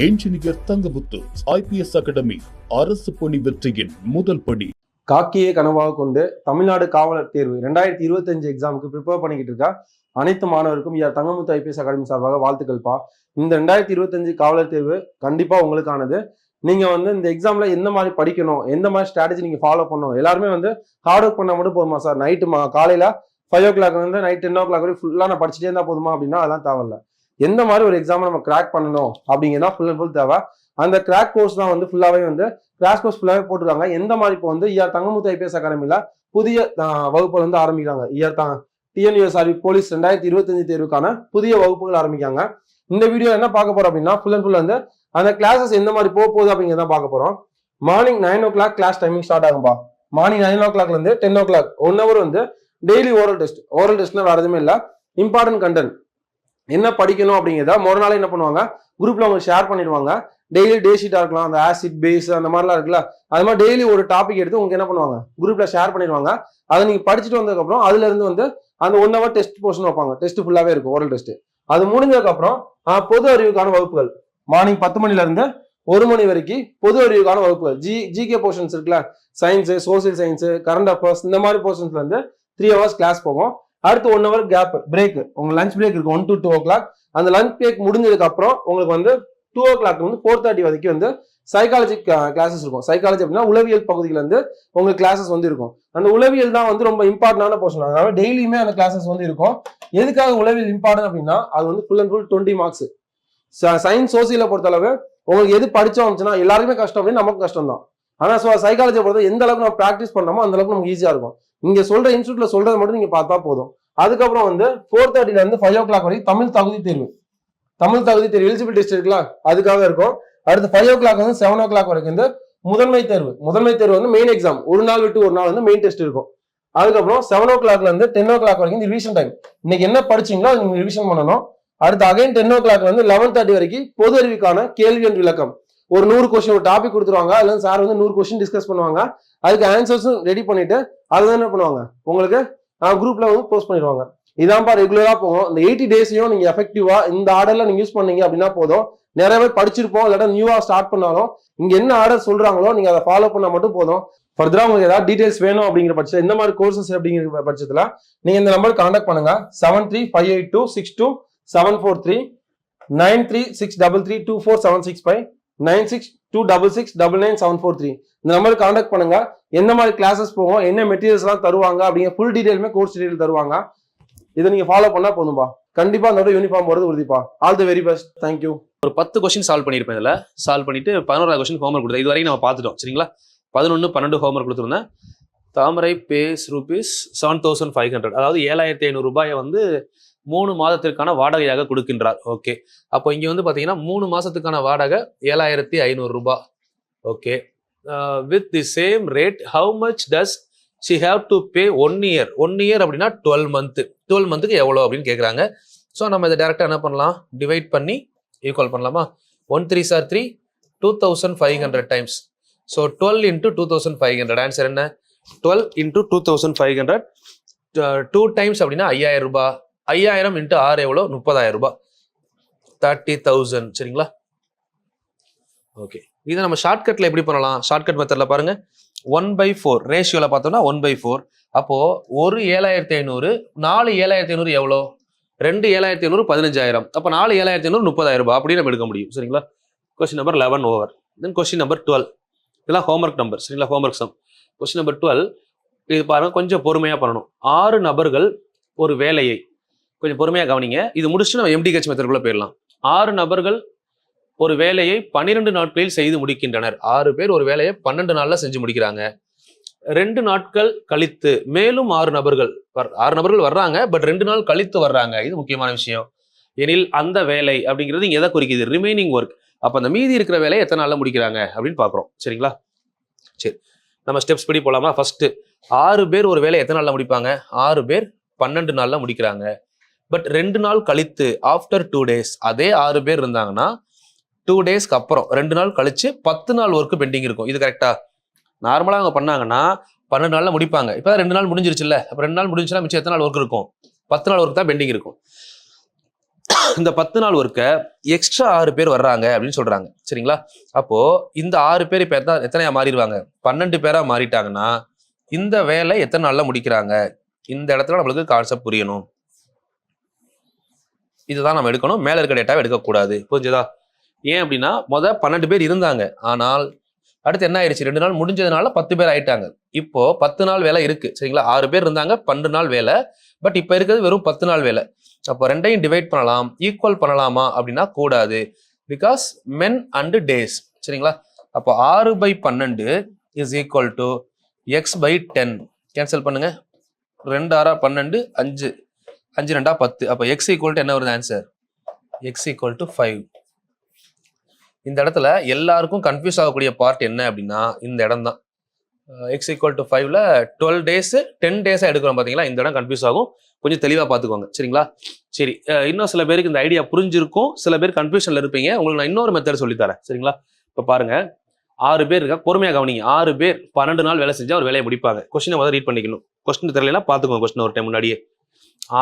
Engineer Thangamuthu IPS academy அரசு பணி வெற்றியின் முதல் படி. காக்கியை கனவாக கொண்டு தமிழ்நாடு காவலர் தேர்வு 2025 எக்ஸாமுக்கு ப்ரிப்பேர் பண்ணிக்கிட்டு இருக்கா அனைத்து மாணவருக்கும் தங்கமுத்து IPS அகாடமி சார்பாக வாழ்த்துக்கள்ப்பா. இந்த 2025 காவலர் தேர்வு கண்டிப்பா உங்களுக்கானது. நீங்க இந்த எக்ஸாம்ல எந்த மாதிரி படிக்கணும், எந்த மாதிரி ஸ்ட்ராட்டஜி நீங்க ஃபாலோ பண்ணணும், எல்லாருமே ஹார்ட் ஒர்க் பண்ணா மட்டும் போதுமா சார், நைட்டு காலையில 5 o'clock நைட் 10 o'clock வரை ஃபுல்லா நான் படிச்சுட்டே இருந்தா போதுமா அப்படின்னா அதெல்லாம் தேவையில்ல. எந்த மாதிரி ஒரு எக்ஸாம் நம்ம கிராக் பண்ணணும் அப்படிங்கிறதா ஃபுல் அண்ட் ஃபுல் தேவை. அந்த கிராக் கோர்ஸ் தான் ஃபுல்லாவே கிராஷ் கோர்ஸ் ஃபுல்லாவே போட்டுருக்காங்க. எந்த மாதிரி இப்போ தங்கமுத்து IPS அகாடமியில புதிய வகுப்புகள் ஆரம்பிக்கிறாங்க. TNUSRB போலீஸ் 2025 தேர்வுக்கான புதிய வகுப்புகள் ஆரம்பிக்காங்க. இந்த வீடியோ என்ன பார்க்க போறோம் அப்படின்னா ஃபுல் அண்ட் ஃபுல் அந்த கிளாஸஸ் எந்த மாதிரி போகுது அப்படிங்கிறத பார்க்க போறோம். Morning 9 o'clock class timing start ஆகும்பா. Morning 9 o'clock 10 o'clock 1 hour daily oral test. Oral டெஸ்ட்னா வேற எதுவுமே இல்லை, இம்பார்ட்டன்ட் கண்டென்ட் என்ன படிக்கணும் அப்படிங்கிறத மொதல் நாளே என்ன பண்ணுவாங்க, குரூப்ல உங்களுக்கு ஷேர் பண்ணிடுவாங்க. டெய்லி டே ஷீட்டா இருக்கலாம், அந்த ஆசிட் பேஸ் அந்த மாதிரிலாம் இருக்குல்ல, அது மாதிரி டெய்லி ஒரு டாபிக் எடுத்து உங்களுக்கு என்ன பண்ணுவாங்க, குரூப்ல ஷேர் பண்ணிடுவாங்க. அதை நீங்க படிச்சுட்டு வந்ததுக்கப்புறம் அதுல இருந்து அந்த 1 hour டெஸ்ட் போர்ஷன் வைப்பாங்க. டெஸ்ட் ஃபுல்லாவே இருக்கும் ஓரல் டெஸ்ட். அது முடிஞ்சதுக்கு அப்புறம் பொது அறிவுக்கான வகுப்புகள் மார்னிங் 10 மணில இருந்து 1 மணி வரைக்கும் பொது அறிவுக்கான வகுப்புகள். ஜிகே போர்ஷன்ஸ் இருக்குல்ல, science, social science, current affairs, இந்த மாதிரி போர்ஷன்ஸ்ல 3 hours கிளாஸ் போகும். அடுத்து 1 hour கேப் பிரேக், உங்க லஞ்ச் பிரேக் இருக்கு 1 to 2 o'clock. அந்த லஞ்ச் பிரேக் முடிஞ்சதுக்கு அப்புறம் உங்களுக்கு 2 o'clock 4:30 வரைக்கும் சைக்காலஜி கிளாஸஸ் இருக்கும். சைக்காலஜி அப்படின்னா உளவியல் பகுதியில உங்களுக்கு கிளாஸஸ் இருக்கும். அந்த உளவியல் தான் ரொம்ப இம்பார்ட்டன்டான போர்ஷன். அதனால டெய்லியுமே அந்த கிளாஸஸ் இருக்கும். எதுக்காக உளவியல் இம்பார்ட்டன் அப்படின்னா அது full and full 20 marks. Science சோசியலை பொறுத்தளவு உங்களுக்கு எது படிச்சோம் அப்படின்னா எல்லாருக்குமே கஷ்டம் அப்படின்னு நமக்கு கஷ்டம் தான். ஆனா சைக்காலஜியை பொறுத்த எந்த அளவுக்கு நம்ம ப்ராக்டிஸ் பண்ணோமோ அந்த அளவுக்கு நமக்கு ஈஸியா இருக்கும். இங்க சொல்ற இன்ஸ்டியூட்ல சொல்றதை மட்டும் நீங்க பார்த்தா போதும். அதுக்கப்புறம் 4:30 இருந்து 5 o'clock வரைக்கும் தமிழ் தகுதி தேர்வு. தமிழ் தகுதி தேர்வு எலிஜிபிலிட்டி டெஸ்ட் இருக்குல்ல, அதுக்காக இருக்கும். அடுத்து 5 o'clock 7 o'clock வரைக்கும் முதன்மை தேர்வு. முதன்மை தேர்வு மெயின் எக்ஸாம், ஒரு நாள் விட்டு ஒரு நாள் மெயின் டெஸ்ட் இருக்கும். அதுக்கப்புறம் 7 o'clock 10 o'clock வரைக்கும் ரிவிஷன் டைம். இன்னைக்கு என்ன படிச்சீங்களோ அது நீங்க ரிவிஷன் பண்ணணும். அடுத்து அகைன் 10 o'clock 11:30 வரைக்கும் பொது அறிவுக்கான கேள்வி என்ற விளக்கம். ஒரு 100 கொஸ்டின் ஒரு டாபிக் கொடுத்துருவாங்க. அதுல சார் 100 கொஸ்டின் டிஸ்கஸ் பண்ணுவாங்க. அதுக்கு ஆன்சர்ஸும் ரெடி பண்ணிட்டு அதுதான் என்ன பண்ணுவாங்க, உங்களுக்கு குரூப்ல போஸ்ட் பண்ணிடுவாங்க. இதான்ப்பா ரெகுலரா போகும். இந்த 80 days நீங்க எஃபெக்டிவா இந்த ஆர்டர்ல நீங்க யூஸ் பண்ணீங்க அப்படின்னா போதும். நிறைய பேர் படிச்சிருப்போம், இல்லாட்டா நியூவா ஸ்டார்ட் பண்ணாலும் இங்க என்ன ஆர்டர் சொல்றாங்களோ நீங்க அதை ஃபாலோ பண்ணா மட்டும் போதும். ஃபர்தரா உங்களுக்கு ஏதாவது டீடைல்ஸ் வேணும் அப்படிங்கிற பட்சத்தில், இந்த மாதிரி கோர்சஸ் அப்படிங்கிற பட்சத்துல நீங்க இந்த நம்பருக்கு கான்டாக்ட் பண்ணுங்க. 7358262743 9363324765 9626699743 இந்த நம்பருக்கு கான்டாக்ட் பண்ணுங்க. எந்த மாதிரி கிளாஸஸ் போகும், என்ன மெட்டீரியல்ஸ் எல்லாம் தருவாங்க அப்படிங்கிற ஃபுல் டீடைலுமே கோர்ஸ் டீடைல் தருவாங்க. இதை நீங்க ஃபாலோ பண்ணா போதும்பா. கண்டிப்பா அதோட யூனிஃபார்ம் போறது உறுதிப்பா. All the very best. Thank you. ஒரு 10 கொஸ்டின் சால்வ் பண்ணியிருப்பேன். இதில் சால்வ் பண்ணிட்டு 11வது கொஸ்டின் ஹோம்ஒர்க் கொடுத்தேன். இது வரைக்கும் நம்ம பார்த்துட்டோம் சரிங்களா. 11, 12 ஹோம்ஒர்க் கொடுத்துருந்தேன். தாமரை பேஸ் ₹7,500, அதாவது 7,500 ரூபாயை 3 மாதத்திற்கான வாடகையாக கொடுக்கின்றார். ஓகே, அப்போ இங்கே பார்த்தீங்கன்னா 3 மாசத்துக்கான வாடகை 7,500 ரூபாய். Okay, with the same rate how much does she have to pay 1 year? 1 year அப்படின்னா 12 month. 12 monthக்கு எவ்வளோ அப்படின்னு கேட்குறாங்க. ஸோ நம்ம இதை டேரெக்டாக என்ன பண்ணலாம், டிவைட் பண்ணி ஈக்குவல் பண்ணலாமா. 1 3s are 3, 2,500 times. So 12 into 2,500. Answer என்ன, 12 into 2,500. 2 times அப்படின்னா 5,000 ரூபாய். 5,000 into 6 எவ்வளோ, 30,000 ரூபாய், 30,000 சரிங்களா. ஓகே, இதை நம்ம ஷார்ட்கட்ல எப்படி பண்ணலாம், ஷார்ட்கட் மெத்தட்ல பாருங்க. 1/4 ரேஷியோல பார்த்தோம்னா 1/4. அப்போ ஒரு 7,500, 4 7,500 எவ்வளோ, 2 7,500 15,000. அப்போ 4 7,500 30,000 ரூபாய் அப்படி நம்ம எடுக்க முடியும் சரிங்களா. Question number 11 over. Then question number 12, இதெல்லாம் ஹோம்ஒர்க் நம்பர் சரிங்களா, ஹோம்ஒர்க் சம். கொஸ்டின் நம்பர் 12 இது பாருங்க, கொஞ்சம் பொறுமையா பண்ணணும். 6 நபர்கள் ஒரு வேலையை, கொஞ்சம் பொறுமையா கவனிங்க. இது முடிச்சுட்டு நம்ம MDH மெத்தடுக்குள்ள போயிடலாம். 6 நபர்கள் ஒரு வேலையை 12 நாட்களில் செய்து முடிக்கின்றனர். 6 பேர் ஒரு வேலையை 12 நாள்ல செஞ்சு முடிக்கிறாங்க. 2 நாட்கள் கழித்து மேலும் 6 நபர்கள் வர்றாங்க, பட் 2 நாள் கழித்து வர்றாங்க. இது முக்கியமான விஷயம். எனில் அந்த வேலை அப்படிங்கிறது இங்க எதை குறிக்குது, ரிமைனிங் ஒர்க். அப்ப அந்த மீதி இருக்கிற வேலையை எத்தனை நாள்ல முடிக்கிறாங்க அப்படின்னு பாக்குறோம் சரிங்களா. சரி, நம்ம ஸ்டெப்ஸ் படி போலாமா. ஃபர்ஸ்ட் 6 பேர் ஒரு வேலையை எத்தனை நாள்ல முடிப்பாங்க, 6 பேர் 12 நாள்ல முடிக்கிறாங்க. பட் 2 நாள் கழித்து, ஆஃப்டர் 2 days, அதே 6 பேர் இருந்தாங்கன்னா 2 daysக்கு அப்புறம் 2 நாள் கழிச்சு 10 நாள் ஒர்க் பெண்டிங் இருக்கும். இது கரெக்டா? நார்மலா அவங்க பண்ணாங்கன்னா 12 நாள்ல முடிப்பாங்க. இப்பதான் 2 நாள் முடிஞ்சிருச்சுல்ல, அப்ப 2 நாள் முடிஞ்சுன்னா மிச்சம் எத்தனை நாள் ஒர்க் இருக்கும், 10 நாள் ஒர்க் தான் பெண்டிங் இருக்கும். இந்த 10 நாள் ஒர்க்க எக்ஸ்ட்ரா 6 பேர் வர்றாங்க அப்படின்னு சொல்றாங்க. சரிங்களா? அப்போ இந்த 6 பேர் இப்ப எத்தனையா மாறிடுவாங்க? 12 பேரா மாறிட்டாங்கன்னா இந்த வேலை எத்தனை நாள்ல முடிக்கிறாங்க? இந்த இடத்துல நம்மளுக்கு கான்செப்ட் புரியணும். இதுதான் நம்ம எடுக்கணும். மேல இருக்க டேட்டாவை எடுக்கக்கூடாது. புரிஞ்சுதா? ஏன் அப்படின்னா 12 பேர் இருந்தாங்க. ஆனால் அடுத்து என்ன ஆயிடுச்சு? 2 நாள் முடிஞ்சதுனால 10 பேர் ஆயிட்டாங்க. இப்போ 10 நாள் வேலை இருக்கு. சரிங்களா? 6 பேர் இருந்தாங்க, 12 நாள் வேலை. பட் இப்ப இருக்கிறது வெறும் 10 நாள் வேலை. அப்போ ரெண்டையும் டிவைட் பண்ணலாம், ஈக்குவல் பண்ணலாமா அப்படின்னா கூடாது. Because men and days. சரிங்களா? அப்போ 6/12 is equal to x/10. Cancel பண்ணுங்க. 2 6 12, 5 5 2 10. அப்போ x ஈக்குவல் டு என்ன வருது ஆன்சர்? x equal to 5. இந்த இடத்துல எல்லாருக்கும் கன்ஃபியூஸ் ஆகக்கூடிய பார்ட் என்ன அப்படின்னா இந்த இடம் தான். எக்ஸ் ஈக்குவல் டு 5ல 12 டேஸ் 10 டேஸாக எடுக்கிறோம் பார்த்தீங்களா? இந்த இடம் கன்ஃபியூஸ் ஆகும். கொஞ்சம் தெளிவாக பார்த்துக்கோங்க. சரிங்களா? சரி, இன்னும் சில பேருக்கு இந்த ஐடியா புரிஞ்சிருக்கும், சில பேர் கன்ஃபியூஷனில் இருப்பீங்க. உங்களுக்கு நான் இன்னொரு மெத்தட் சொல்லித்தரேன். சரிங்களா? இப்போ பாருங்க, 6 பேர் இருக்கா, பொறுமையாக கவனிங்க. 6 பேர் 12 நாள் வேலை செஞ்சா ஒரு வேலையை முடிப்பாங்க. கொஸ்டினை முதல்ல ரீட் பண்ணிக்கணும். கொஸ்டின் தெரியலனா பார்த்துக்கோங்க. கொஸ்டின் ஒரு டைம் முன்னாடியே.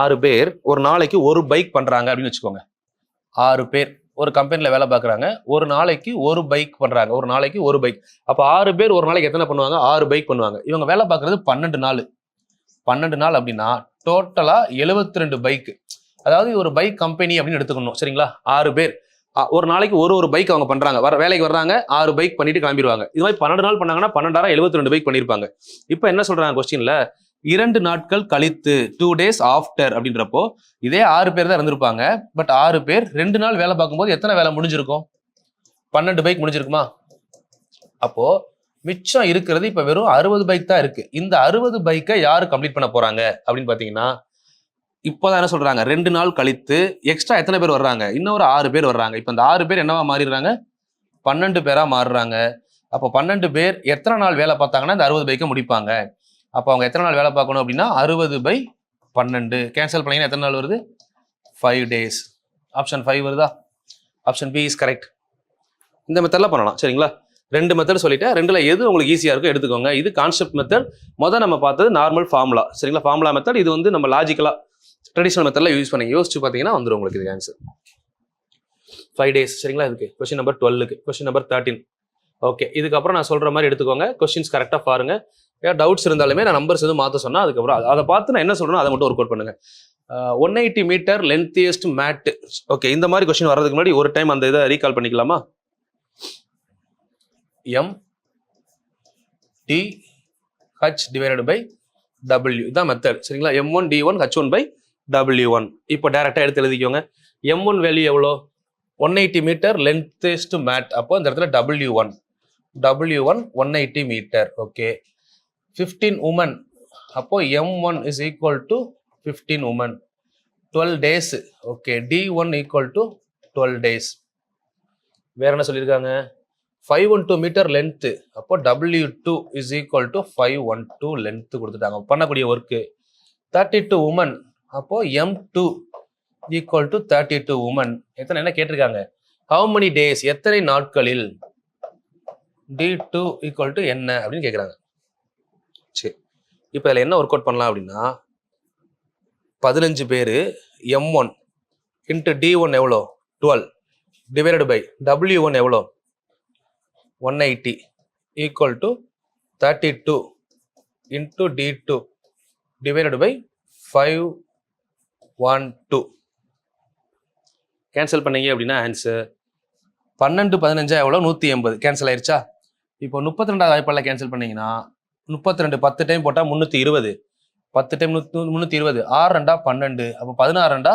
6 பேர் ஒரு நாளைக்கு ஒரு பைக் பண்ணுறாங்க அப்படின்னு வச்சுக்கோங்க. 6 பேர் ஒரு கம்பெனியில் வேலை பார்க்குறாங்க, ஒரு நாளைக்கு ஒரு பைக் பண்ணுறாங்க, ஒரு நாளைக்கு ஒரு பைக். அப்போ 6 பேர் ஒரு நாளைக்கு எத்தனை பண்ணுவாங்க? 6 பைக் பண்ணுவாங்க. இவங்க வேலை பார்க்குறது 12 நாள். 12 நாள் அப்படின்னா டோட்டலாக 72 பைக். அதாவது ஒரு பைக் கம்பெனி அப்படின்னு எடுத்துக்கணும். சரிங்களா? 6 பேர் ஒரு நாளைக்கு ஒரு பைக் அவங்க பண்ணுறாங்க. வேலைக்கு வர்றாங்க, 6 பைக் பண்ணிட்டு கிளம்பிடுவாங்க. இது மாதிரி 12 நாள் பண்ணாங்கன்னா 12 72 பைக் பண்ணியிருப்பாங்க. இப்போ என்ன சொல்கிறாங்க கொஸ்டினில்? 2 நாட்கள் கழித்து 2 days ஆஃப்டர் அப்படின்றப்போ இதே 6 பேர் தான் இருந்திருப்பாங்க. பட் 6 பேர் 2 நாள் வேலை பார்க்கும்போது எத்தனை வேலை முடிஞ்சிருக்கும்? 12 பைக் முடிஞ்சிருக்குமா? அப்போ மிச்சம் இருக்கிறது இப்ப வெறும் 60 பைக் தான் இருக்கு. இந்த 60 பைக்கை யாரு கம்ப்ளீட் பண்ண போறாங்க அப்படின்னு பாத்தீங்கன்னா, இப்போதான் என்ன சொல்றாங்க? 2 நாள் கழித்து எக்ஸ்ட்ரா எத்தனை பேர் வர்றாங்க? இன்னொரு 6 பேர் வர்றாங்க. இப்ப இந்த 6 பேர் என்னவா மாறிடுறாங்க? 12 பேரா மாறுறாங்க. அப்போ 12 பேர் எத்தனை நாள் வேலை பார்த்தாங்கன்னா இந்த 60 பைக்கை முடிப்பாங்க. அப்போ அவங்க எத்தனை நாள் வேலை பார்க்கணும் அப்படின்னா 60/12. கேன்சல் பண்ணீங்கன்னா எத்தனை நாள் வருது? 5 days. ஆப்ஷன் 5 வருதா? Option B is correct. இந்த மெத்தட்ல பண்ணலாம். சரிங்களா? 2 மெத்தட் சொல்லிட்டேன். 2ல எது உங்களுக்கு ஈஸியா இருக்கோ எடுத்துக்கோங்க. இது கான்செப்ட் மெத்தட். நம்ம பார்த்தது நார்மல் ஃபார்முலா. சரிங்களா? Formula method. இது நம்ம லாஜிக்கலா ட்ரெடிஷனல் மெத்தட்ல யூஸ் பண்ணி யோசிச்சு பார்த்தீங்கன்னா வந்துடும் உங்களுக்கு இது ஆன்சர். 5 days. சரிங்களா? இதுக்கு கொஸ்டின் நம்பர் 12க்கு. Question number 13. ஓகே, இதுக்கப்புறம் நான் சொல்ற மாதிரி எடுத்துக்கோங்க. கொஸ்டின்ஸ் கரெக்டாக பாருங்க. ஏதாவது டவுட்ஸ் இருந்தாலுமே நான் நம்பர்ஸ் எதுவும் மாற்ற சொன்னா அதுக்கப்புறம் அதை பார்த்து நான் என்ன சொல்றேனோ அதை மட்டும் ஒர்க் அவுட் பண்ணுங்க. 180 மீட்டர் லென்த்தியஸ்ட் மேட். ஓகே, இந்த மாதிரி கொஸ்டின் வர்றதுக்கு முன்னாடி ஒரு டைம் அந்த இதை ரீகால் பண்ணிக்கலாமா? M/D/H/W இதான் மெத்தட். சரிங்களா? M1 D1 H1/W1. இப்போ டைரக்டா எடுத்து எழுதிக்கோங்க. M1 வேல்யூ எவ்வளோ? 180 மீட்டர் லென்த்தஸ்ட் மேட். அப்போ இந்த இடத்துல W1 180 மீட்டர். Okay, 15 woman. அப்போ M1 is equal to 15 women. 12 days. Okay, D1 equal to 12 days. வேற என்ன சொல்லியிருக்காங்க? 512 மீட்டர் லென்த். அப்போ W2 is equal to 512 length கொடுத்துட்டாங்க. பண்ணக்கூடிய ஒர்க்கு 32 உமன். அப்போ M2 equal to 32 உமன். எத்தனை என்ன கேட்டிருக்காங்க? How many days? எத்தனை நாட்களில்? D2 equal to என்ன அப்படின்னு கேட்குறாங்க. சரி, இப்போ இதில் என்ன ஒர்க் அவுட் பண்ணலாம் அப்படின்னா 15 பேர் M1 இன்ட்டு D1 எவ்வளோ? 12 டிவைடட் பை W1 எவ்வளோ? 180 equal to 32 into D2 divided by 512. Cancel பண்ணீங்க அப்படின்னா ஆன்சர் 12 15 எவ்வளோ? 180. கேன்சல் ஆயிடுச்சா? இப்போ 32வது வாய்ப்பால் கேன்சல் பண்ணீங்கன்னா 32 10 டைம் போட்டால் 320. 10 டைம் 320. 6 2 12. அப்போ 16 2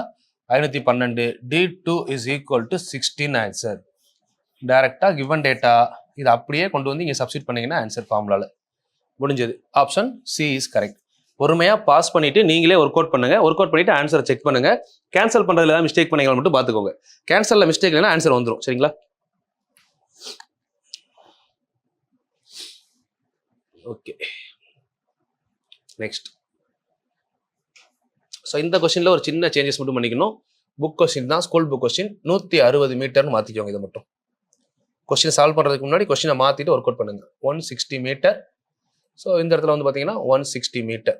512. D2 is equal to 16 answer. டைரக்டாக கிவன் டேட்டா இதை அப்படியே கொண்டு வந்து இங்கே சப்ஸ்டிட் பண்ணீங்கன்னா ஆன்சர் ஃபார்முலாவில் முடிஞ்சது. Option C is correct. பொறுமையாக பாஸ் பண்ணிட்டு நீங்களே ஒர்க் அவுட் பண்ணுங்க. ஒர்க் அவுட் பண்ணிட்டு ஆன்சரை செக் பண்ணுங்க. கேன்சல் பண்ணுறதுல ஏதாவது மிஸ்டேக் பண்ணீங்க மட்டும் பார்த்துக்கோங்க. கேன்சலில் மிஸ்டேக் இல்லைன்னா ஆன்சர் வந்துடும். சரிங்களா? Okay, next. ஸோ இந்த கொஸ்டினில் ஒரு சின்ன சேஞ்சஸ் மட்டும் பண்ணிக்கணும். புக் கொஸ்டின் தான், ஸ்கூல் புக் கொஸ்டின். 160 மீட்டர்னு மாற்றிக்கோங்க. இதை மட்டும் கொஸ்டினை சால்வ் பண்ணுறதுக்கு முன்னாடி கொஸ்டினை மாற்றிட்டு ஒர்க் அவுட் பண்ணுங்க. 160 மீட்டர். ஸோ இந்த இடத்துல வந்து பார்த்தீங்கன்னா 160 மீட்டர்.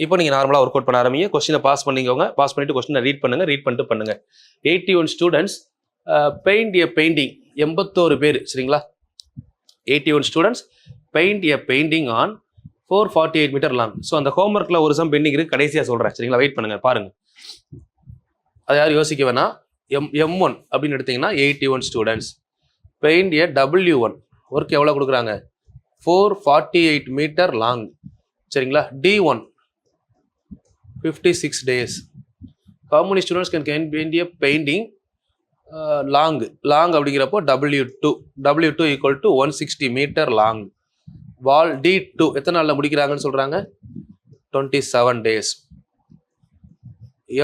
இப்போ நீங்கள் நார்மலாக ஒர்க் அவுட் பண்ண ஆரம்பிங்க. கொஸ்டினை பாஸ் பண்ணிக்கோங்க. பாஸ் பண்ணிட்டு கொஸ்டினை ரீட் பண்ணிட்டு பண்ணுங்க. 81 ஸ்டூடெண்ட்ஸ் பெயிண்ட் எ பெயிண்டிங். 81 பேர் சரிங்களா. 81 students paint a painting on 448 metre long. So அந்த ஹோம்ஒர்க்கில் ஒரு சம் பெண்டிங் இருக்கு, கடைசியாக சொல்கிறேன் சரிங்களா. வெயிட் பண்ணுங்க, பாருங்க. அது யாரும் யோசிக்க வேணாம். M1 அப்படின்னு எடுத்தீங்கன்னா 81 ஸ்டூடெண்ட்ஸ் பெயிண்ட் எ W1. ஒர்க் எவ்வளோ கொடுக்குறாங்க? 448 மீட்டர் லாங் சரிங்களா. D1 56 days. How many students can paint a painting long அப்படிங்கிறப்போ W2 equal to 160 metre long. Wall D2 எத்தனை நாளில் முடிக்கிறாங்கன்னு சொல்கிறாங்க? 27 days.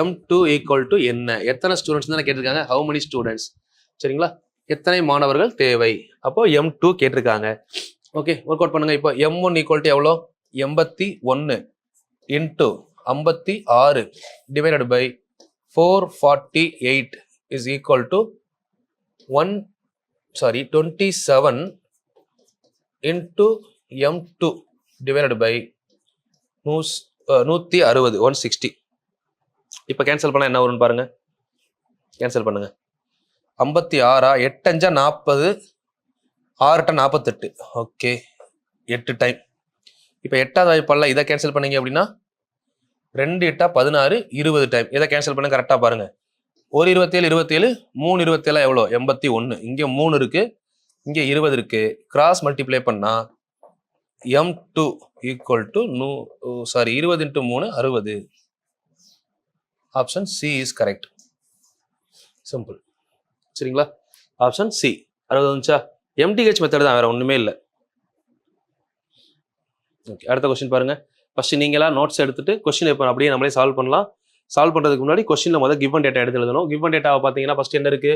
M2 equal to என்ன? எத்தனை ஸ்டூடெண்ட்ஸ் தானே கேட்டிருக்காங்க. How many students சரிங்களா. எத்தனை மாணவர்கள் தேவை? அப்போ M2 கேட்டிருக்காங்க. ஓகே, ஒர்க் அவுட் பண்ணுங்க. இப்போ M1 equal to எவ்வளோ? 81 into 56 divided by 448 is equal to 27 into M2 divided by 160 160. இப்போ கேன்சல் பண்ணால் என்ன வரும்னு பாருங்க. கேன்சல் பண்ணுங்க. 56 8 5 40 6 48. Okay, 8 time. இப்போ 8வது வாய்ப்பால் இதை கேன்சல் பண்ணீங்க அப்படின்னா 2 8 16 20 டைம். இதை கேன்சல் பண்ண கரெக்டாக பாருங்க. 1 27 27 3 27 எவ்வளோ? 81. இங்கே 3 இருக்கு, இங்கே 20 இருக்கு. கிராஸ் மல்டிப்ளை பண்ணா M2 equal to 20 into 3 60. Option C is correct. Simple சரிங்களா. ஆப்ஷன் சி 60 வந்துச்சா. MTH மெத்தட் தான், வேற ஒன்றுமே இல்லை. ஓகே, அடுத்த கொஸ்டின் பாருங்க. ஃபர்ஸ்ட் நீங்களாம் நோட்ஸ் எடுத்துட்டு கொஸ்டின் இப்போ அப்படியே நம்மளே சால்வ் பண்ணலாம். சால்வ் பண்ணுறதுக்கு முன்னாடி கொஸ்டினில் முதல் கிவன் டேட்டா எடுத்து எழுதணும். கிவன் டேட்டாவை பார்த்தீங்கன்னா ஃபர்ஸ்ட் என்ன இருக்கு?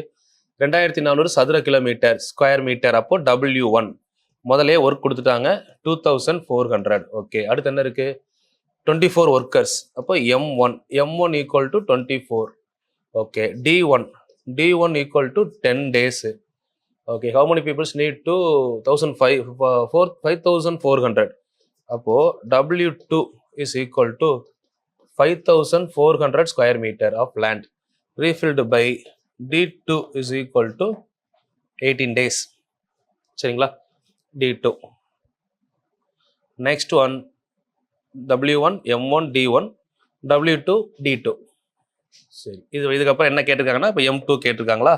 2400 சதுர கிலோமீட்டர் ஸ்கொயர் மீட்டர். அப்போ W1 முதலே ஒர்க் கொடுத்துட்டாங்க 2400. ஓகே, அடுத்து என்ன இருக்கு? 24 ஒர்க்கர்ஸ். அப்போ M1 equal to 24. Okay, D1 equal to 10 days. Okay, how many peoples need to 5400. அப்போ W2 is equal to 5400 square meter of land refilled by D2 is equal to 18 days. சரிங்களா. D2. Next one W1 M1 D1 W2 D2. சரி, இதுக்கப்புறம் என்ன கேட்டிருக்காங்கன்னா இப்போ M2 கேட்டிருக்காங்களா.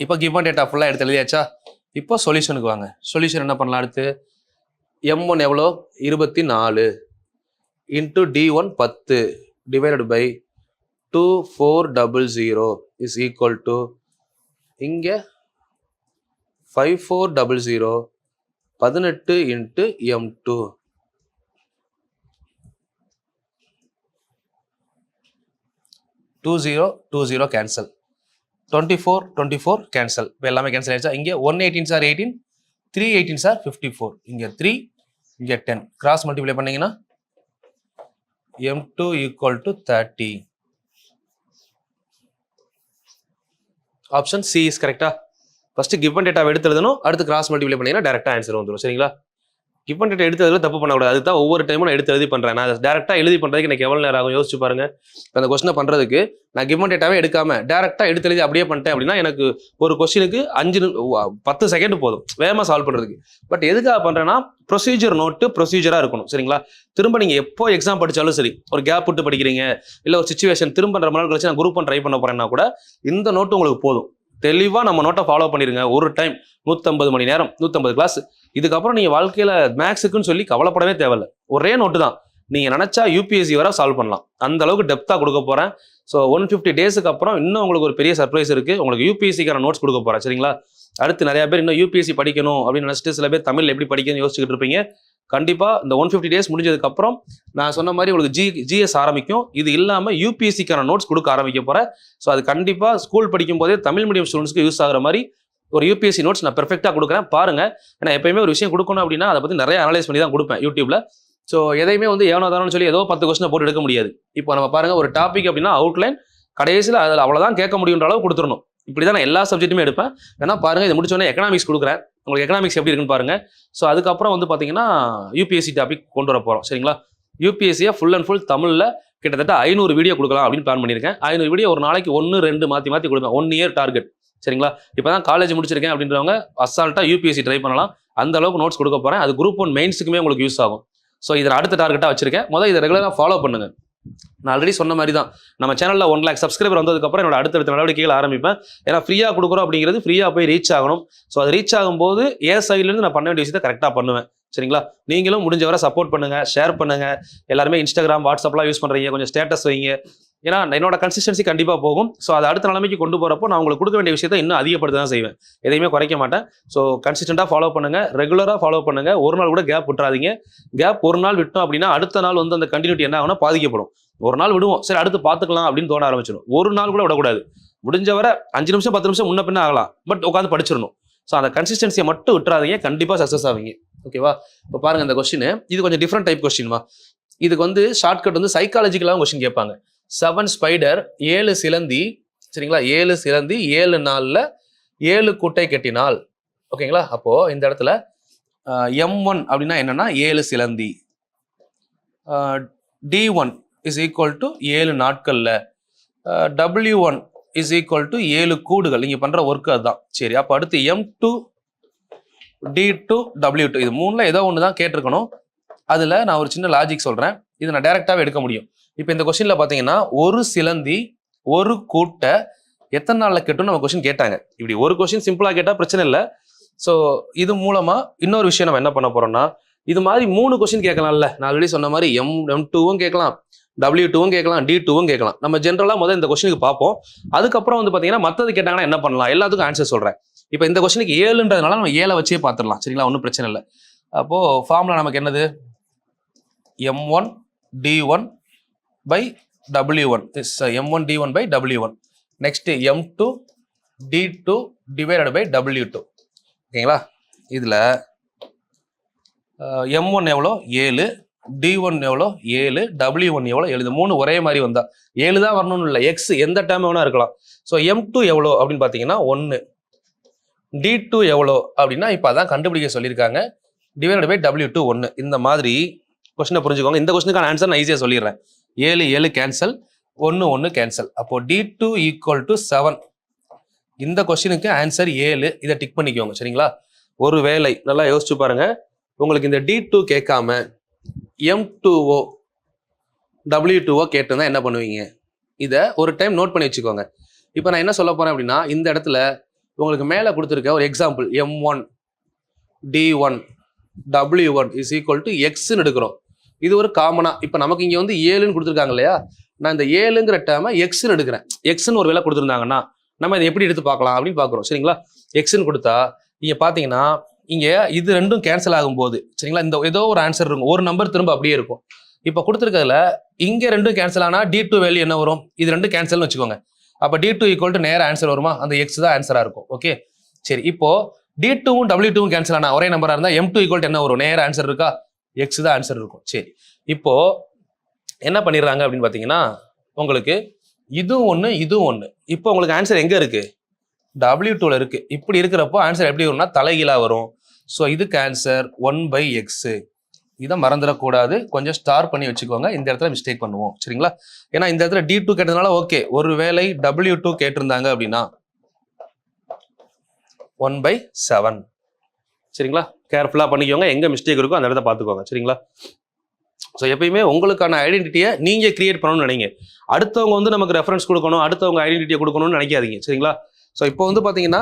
இப்போ given data ஃபுல்லாக எடுத்து எழுதியாச்சா. இப்போ சொல்யூஷனுக்கு வாங்க. சொல்யூஷன் என்ன பண்ணலாம்? அடுத்து M1 எவ்வளோ? 24 into D1 10 divided by 2400 is equal to இங்கே 5400 18 இன்ட்டு M2. 20 கேன்சல். 24 கேன்சல். இப்போ எல்லாமே கேன்சல் ஆயிடுச்சா. இங்கே 118 சார் 18, 318 சார் 54. இங்கே 3, இங்கே 10. கிராஸ் மல்டிப்ளை பண்ணீங்கன்னா M2 equal to 30. Option C is கரெக்டா. ஃபர்ஸ்ட் கிவன் டேட்டாவை எடுத்து எழுதணும், அடுத்து கிராஸ் மல்டிப்ளை பண்ணீங்கன்னா டேரக்டா ஆன்சர் வந்துடும். சரிங்களா. கிவன் டேட்டா எடுத்ததுல தப்பு பண்ணக்கூடாது. அதுதான் ஒவ்வொரு டைமும் நான் எடுத்து எழுதி பண்றேன். நான் டேரக்டா எழுதி பண்றதுக்கு எனக்கு எவ்வளவு நேரம் ஆகும் யோசிச்சு பாருங்க. அந்த கொஸ்டினை பண்றதுக்கு நான் கிவன் டேட்டாவே எடுக்காம டேரக்டா எடுத்து எழுதி அப்படியே பண்ணிட்டேன் அப்படின்னா எனக்கு ஒரு கொஸ்டினுக்கு 10 செகண்ட் போதும் வேகமா சால்வ் பண்றதுக்கு. பட் எதுக்காக பண்றேன்னா ப்ரொசீஜர் நோட்டு ப்ரொசீஜரா இருக்கணும். சரிங்களா. திரும்ப நீங்க எப்போ எக்ஸாம் படிச்சாலும் சரி, ஒரு கேப் விட்டு படிக்கிறீங்க, இல்ல ஒரு சிச்சுவேஷன் திரும்ப ரொம்ப நாள் கழிச்சு நான் குரூப் ட்ரை பண்ண போறேன்னா கூட இந்த நோட்டு உங்களுக்கு போதும். தெளிவா நம்ம நோட்டை ஃபாலோ பண்ணிருங்க. ஒரு டைம் 150 மணி நேரம் 150 கிளாஸ். இதுக்கப்புறம் நீங்க வாழ்க்கையில மேக்ஸுக்குன்னு சொல்லி கவலைப்படவே தேவையில்லை. ஒரே நோட்டு தான். நீங்க நினைச்சா யூபிஎஸ்சி வர சால்வ் பண்ணலாம். அந்த அளவுக்கு டெப்தா கொடுக்க போறேன். ஸோ 150 டேஸுக்கு அப்புறம் இன்னும் உங்களுக்கு ஒரு பெரிய சர்ப்ரைஸ் இருக்கு. உங்களுக்கு யூபிஎஸ்சிக்கான நோட்ஸ் கொடுக்க போறேன். சரிங்களா. அடுத்து நிறைய பேர் இன்னும் யூபிஎஸ்சி படிக்கணும் அப்படின்னு நினைச்சிட்டு சில பேர் தமிழ் எப்படி படிக்கணும்னு யோசிச்சுட்டு இருப்பீங்க. கண்டிப்பா இந்த 150 டேஸ் முடிஞ்சதுக்கு அப்புறம் நான் சொன்ன மாதிரி உங்களுக்கு ஜிஎஸ் ஆரம்பிக்கும். இது இல்லாம யூபிஎஸ்சிக்கான நோட்ஸ் கொடுக்க ஆரம்பிக்க போறேன். ஸோ அது கண்டிப்பா ஸ்கூல் படிக்கும் போதே தமிழ் மீடியம் ஸ்டூடெண்ட்ஸ்க்கு யூஸ் ஆகிற மாதிரி ஒரு யூபிஎஸ்சி நோட்ஸ் நான் பெர்ஃபெக்டா கொடுக்குறேன். பாருங்க. ஏன்னா எப்பயுமே ஒரு விஷயம் கொடுக்கணும் அப்படின்னா அதை பத்தி நிறைய அனலைஸ் பண்ணி தான் கொடுப்பேன் யூடியூப்ல. ஸோ எதையுமே வந்து ஏனோ தானோன்னு சொல்லி ஏதோ 10 கொஸ்டினை போட்டு எடுக்க முடியாது. இப்போ நம்ம பாருங்க, ஒரு டாபிக் அப்படின்னா அவுட்லைன் கடைசியில் அதில் அவ்வளோதான் கேட்க முடியுன்ற அளவு கொடுத்துடணும். இப்படி தான் நான் எல்லா சப்ஜெக்ட்டுமே எடுப்பேன். ஏன்னா பாருங்க, இது முடிச்சோடனே எக்கனாமிக்ஸ் கொடுக்குறேன். உங்களுக்கு எக்கனாமிக்ஸ் எப்படி இருக்குன்னு பாருங்க. ஸோ அதுக்கப்புறம் வந்து பார்த்தீங்கன்னா யூபிஎஸ்சி டாபிக் கொண்டு வர போகிறோம். சரிங்களா. யூபிஎஸ்சியை ஃபுல் அண்ட் ஃபுல் தமிழில் கிட்டத்தட்ட 500 வீடியோ கொடுக்கலாம் அப்படின்னு பிளான் பண்ணியிருக்கேன். 500 வீடியோ ஒரு நாளைக்கு 1-2 மாற்றி கொடுப்பேன். 1 இயர் டார்கெட். சரிங்களா? இப்போ தான் காலேஜ் முடிச்சிருக்கேன் அப்படின்றவங்க அசால்ட்டாக யூபிஎஸ்சி ட்ரை பண்ணலாம். அந்த அளவுக்கு நோட்ஸ் கொடுக்க போகிறேன். அது குரூப் 1 மெயின்ஸுக்குமே உங்களுக்கு யூஸ் ஆகும். ஸோ இதில் அடுத்த டார்கெட்டாக வச்சிருக்கேன். இதை ரெகுலராக ஃபாலோ பண்ணுங்க. நான் ஆல்ரெடி சொன்ன மாதிரி தான் நம்ம சேனலில் 1 lakh சப்ஸ்கிரைபர் வந்ததுக்கப்புறம் என்னோட அடுத்தடுத்த நடவடிக்கைகள் ஆரம்பிப்பேன். ஏன்னா ஃப்ரீயாக கொடுக்குறோம் அப்படிங்கிறது ஃப்ரீயாக போய் ரீச் ஆகணும். ஸோ அது ரீச் ஆகும்போது என் சைட்லேருந்து நான் பண்ண வேண்டிய விஷயத்தை கரெக்டாக பண்ணுவேன். சரிங்களா? நீங்களும் முடிஞ்சவரை சப்போர்ட் பண்ணுங்க, ஷேர் பண்ணுங்க. எல்லாருமே இன்ஸ்டாகிராம், வாட்ஸ்அப்லாம் யூஸ் பண்ணுறீங்க, கொஞ்சம் ஸ்டேட்டஸ் வைங்க. ஏன்னா என்னோட கன்சிஸ்டன்சி கண்டிப்பாக போகும். ஸோ அதை அடுத்த நிலைமைக்கு கொண்டு போகிறப்போ நான் உங்களுக்கு கொடுக்க வேண்டிய விஷயத்தை இன்னும் அதிகப்படுத்த தான் செய்வேன். எதையுமே குறைக்க மாட்டேன். ஸோ கன்சிஸ்டண்டாக ஃபாலோ பண்ணுங்க, ரெகுலராக ஃபாலோ பண்ணுங்க. ஒரு நாள் கூட கேப் விட்டுறாதீங்க. கேப் ஒரு நாள் விட்டோம் அப்படின்னா அடுத்த நாள் வந்து அந்த கண்டினியூட்டி என்ன ஆகும்னா பாதிக்கப்படும். ஒரு நாள் விடுவோம், சரி அடுத்து பார்த்துக்கலாம் அப்படின்னு தோண ஆரம்பிச்சிடும். ஒரு நாள் கூட விடக்கூடாது. முடிஞ்சவரை 5 நிமிஷம் 10 நிமிஷம் முன்ன பின்ன ஆகலாம், பட் உட்காந்து படிச்சிடணும். ஸோ அந்த கன்சிஸ்டன்சியை மட்டும் விட்டுறாதீங்க, கண்டிப்பாக சக்ஸஸ் ஆவீங்க. ஓகேவா? இப்போ பாருங்க இந்த கொஸ்டின், இது கொஞ்சம் டிஃப்ரெண்ட் டைப் கொஸ்டின்மா. இதுக்கு வந்து ஷார்ட்கட் வந்து சைக்காலஜிக்கலாக கொஸ்டின் கேட்பாங்க. 7 ஸ்பைடர் 7 சிலந்தி, சரிங்களா? 7 சிலந்தி 7 நாளில் 7 கூட்டை கட்டினால். ஓகேங்களா? அப்போ இந்த இடத்துல M1 அப்படின்னா என்னன்னா 7 சிலந்தி, D1 இஸ் ஈக்குவல் டு 7 நாட்கள்ல, W1 இஸ் ஈக்குவல் டு 7 கூடுகள். நீங்க பண்ற ஒர்க் அதுதான். சரி, அப்போ அடுத்து M2 D2 W2 இது 3ல ஏதோ ஒன்று தான் கேட்டிருக்கணும். அதுல நான் ஒரு சின்ன லாஜிக் சொல்றேன். இதை நான் டைரக்டாவே எடுக்க முடியும். இப்போ இந்த கொஸ்டின்ல பாத்தீங்கன்னா ஒரு சிலந்தி ஒரு கூட்டை எத்தனை நாள்ல கெட்டும் நம்ம கொஸ்டின் கேட்டாங்க. இப்படி ஒரு கொஸ்டின் சிம்பிளா கேட்டா பிரச்சனை இல்லை. ஸோ இது மூலமா இன்னொரு விஷயம் நம்ம என்ன பண்ண போறோம்னா, இது மாதிரி 3 கொஸ்டின் கேட்கலாம்ல. நான் ஆல்ரெடி சொன்ன மாதிரி M2வும் கேட்கலாம், W2வும் கேட்கலாம், D2வும் கேட்கலாம். நம்ம ஜென்ரலா முதல்ல இந்த கொஸ்டினுக்கு பார்ப்போம். அதுக்கப்புறம் வந்து பாத்தீங்கன்னா மற்றது கேட்டாங்கன்னா என்ன பண்ணலாம், எல்லாத்துக்கும் ஆன்சர் சொல்றேன். இப்போ இந்த கொஸ்டினுக்கு 7ன்றதுனால நம்ம 7 வச்சே பார்த்துடலாம். சரிங்களா? ஒன்றும் பிரச்சனை இல்லை. அப்போ ஃபார்முலா நமக்கு என்னது, M1 D1 by W1 is M1 D1 by W1. Next M2 D2 divided by W2. ஓகேங்களா? இதுல M1 எவ்வளோ 7, D1 எவ்வளோ 7, W1 எவ்வளோ 7. 3 ஒரே மாதிரி வந்தா 7 தான் வரணும்னு இல்லை, எக்ஸ் எந்த டைம் வேணா இருக்கலாம். ஸோ M2 எவ்வளோ அப்படின்னு பார்த்தீங்கன்னா 1, D2 எவ்வளோ அப்படின்னா இப்போ அதான் கண்டுபிடிக்க சொல்லியிருக்காங்க, டிவைடட் பை W2 1. இந்த மாதிரி கொஸ்டினை புரிஞ்சுக்கோங்க. இந்த கொஸ்டினுக்கான ஆன்சர் நான் ஈஸியாக சொல்லிடுறேன். 7 7 கேன்சல், 1 1 கேன்சல். அப்போ D2 ஈக்குவல் டு 7. இந்த கொஸ்டினுக்கு ஆன்சர் 7. இதை டிக் பண்ணிக்கோங்க. சரிங்களா? ஒரு வேளை நல்லா யோசிச்சு பாருங்க, உங்களுக்கு இந்த D2 கேட்காம M2O W2O கேட்டிருந்தா என்ன பண்ணுவீங்க? இதை ஒரு டைம் நோட் பண்ணி வச்சுக்கோங்க. இப்போ நான் என்ன சொல்ல போறேன் அப்படின்னா, இந்த இடத்துல உங்களுக்கு மேலே கொடுத்துருக்க ஒரு example M1 D1 W1 is equal to எக்ஸ்ன்னு எடுக்கிறோம். இது ஒரு காமனா. இப்போ நமக்கு இங்கே வந்து 7ன்னு கொடுத்துருக்காங்க இல்லையா, நான் இந்த 7ங்கிற டேமை எக்ஸ்ன்னு எடுக்கிறேன். எக்ஸ்ன்னு ஒரு வேலை கொடுத்துருந்தாங்கன்னா நம்ம இதை எப்படி எடுத்து பார்க்கலாம் அப்படின்னு பார்க்குறோம். சரிங்களா? எக்ஸ்ன்னு கொடுத்தா இங்கே பார்த்தீங்கன்னா இங்கே இது ரெண்டும் கேன்சல் ஆகும்போது, சரிங்களா, இந்த ஏதோ ஒரு ஆன்சர் இருக்கும், ஒரு நம்பர் திரும்ப அப்படியே இருக்கும். இப்போ கொடுத்துருக்கிறதுல இங்கே ரெண்டும் கேன்சல் ஆனால் D2 வேல்யூ என்ன வரும், இது ரெண்டும் கேன்சல்னு வச்சுக்கோங்க. அப்போ D2 ஈக்குவல் டு நேர ஆன்சர் வருமா, அந்த எக்ஸ் தான் ஆன்சராக இருக்கும். ஓகே, சரி. இப்போ D2வும் W2வும் கேன்சல் ஆனால் ஒரே நம்பராக இருந்தால் M2 ஈக்குவல் டு என்ன வரும், நேர ஆன்சர் இருக்கா, எக்ஸ் தான் ஆன்சர் இருக்கும். சரி, இப்போ என்ன பண்ணிடுறாங்க அப்படின்னு பார்த்தீங்கன்னா, உங்களுக்கு இதுவும் ஒன்று இதுவும் ஒன்று. இப்போ உங்களுக்கு ஆன்சர் எங்கே இருக்கு, W2ல இருக்கு. இப்படி இருக்கிறப்போ ஆன்சர் எப்படி வரும்னா தலைகீழா வரும். ஸோ இதுக்கு ஆன்சர் 1/x. இதை மறந்துடக்கூடாது, கொஞ்சம் ஸ்டார் பண்ணி வச்சுக்கோங்க. இந்த இடத்துல மிஸ்டேக் பண்ணுவோம். சரிங்களா? ஏன்னா இந்த இடத்துல D2 கேட்டதுனால ஓகே. ஒருவேளை W2 கேட்டிருந்தாங்க அப்படின்னா 1/7. சரிங்களா? கேர்ஃபுல்லா பண்ணிக்கோங்க, எங்க மிஸ்டேக் இருக்கோ அந்த இடத்த பார்த்துக்கோங்க. சரிங்களா? ஸோ எப்பயுமே உங்களுக்கான ஐடென்டிட்டியை நீங்க கிரியேட் பண்ணணும்னு நினைங்க. அடுத்தவங்க வந்து நமக்கு ரெஃபரன்ஸ் கொடுக்கணும், அடுத்தவங்க ஐடென்டிட்டியை கொடுக்கணும்னு நினைக்காதீங்க. சரிங்களா? ஸோ இப்போ வந்து பார்த்தீங்கன்னா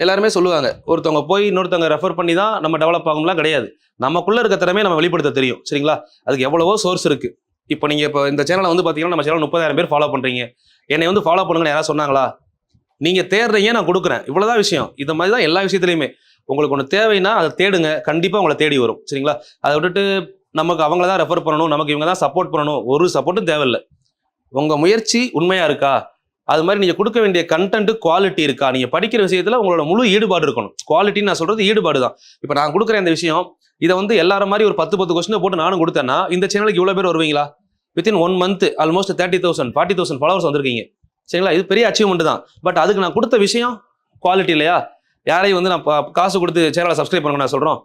எல்லாருமே சொல்லுவாங்க, ஒருத்தவங்க போய் இன்னொருத்தவங்க ரெஃபர் பண்ணி தான் நம்ம டெவலப் ஆகும்லாம் கிடையாது. நமக்குள்ள இருக்க திறமையை நம்ம வெளிப்படுத்த தெரியும். சரிங்களா? அதுக்கு எவ்வளவோ சோர்ஸ் இருக்கு. இப்போ நீங்க இப்போ இந்த சேனலை வந்து பார்த்தீங்கன்னா நம்ம சேனல் 30,000 பேர் ஃபாலோ பண்றீங்க. என்னை வந்து ஃபாலோ பண்ணுங்கன்னு யாராவது சொன்னாங்களா? நீங்க தேடுறீங்க, நான் கொடுக்குறேன். இவ்வளவுதான் விஷயம். இந்த மாதிரி தான் எல்லா விஷயத்துலையுமே. உங்களுக்கு ஒன்று தேவைன்னா அதை தேடுங்க, கண்டிப்பா உங்களை தேடி வரும். சரிங்களா? அதை விட்டுட்டு நமக்கு அவங்கள தான் ரெஃபர் பண்ணணும், நமக்கு இவங்க தான் சப்போர்ட் பண்ணணும், ஒரு சப்போர்ட்டும் தேவையில்லை. உங்க முயற்சி உண்மையா இருக்கா, அது மாதிரி நீங்க கொடுக்க வேண்டிய கண்டென்ட் குவாலிட்டி இருக்கா, நீங்க படிக்கிற விஷயத்துல உங்களோட முழு ஈடுபாடு இருக்கணும். குவாலிட்டின்னு நான் சொல்றது ஈடுபாடு தான். இப்போ நான் கொடுக்குற இந்த விஷயம், இதை வந்து எல்லாரும் மாதிரி ஒரு 10 கொஸ்டினை போட்டு நானும் கொடுத்தேன்னா இந்த சேனலுக்கு இவ்வளவு பேர் வருவீங்களா? வித்தின் 1 month ஆல்மோஸ்ட் 30,000 40,000 ஃபாலோவர்ஸ் வந்திருக்கீங்க. சரிங்களா? இது பெரிய அச்சீவ்மெண்ட் தான். பட் அதுக்கு நான் கொடுத்த விஷயம் குவாலிட்டி இல்லையா? யாரையும் வந்து நான் காசு கொடுத்து சேனலை சப்ஸ்கிரைப் பண்ணுங்க நான் சொல்றோம்.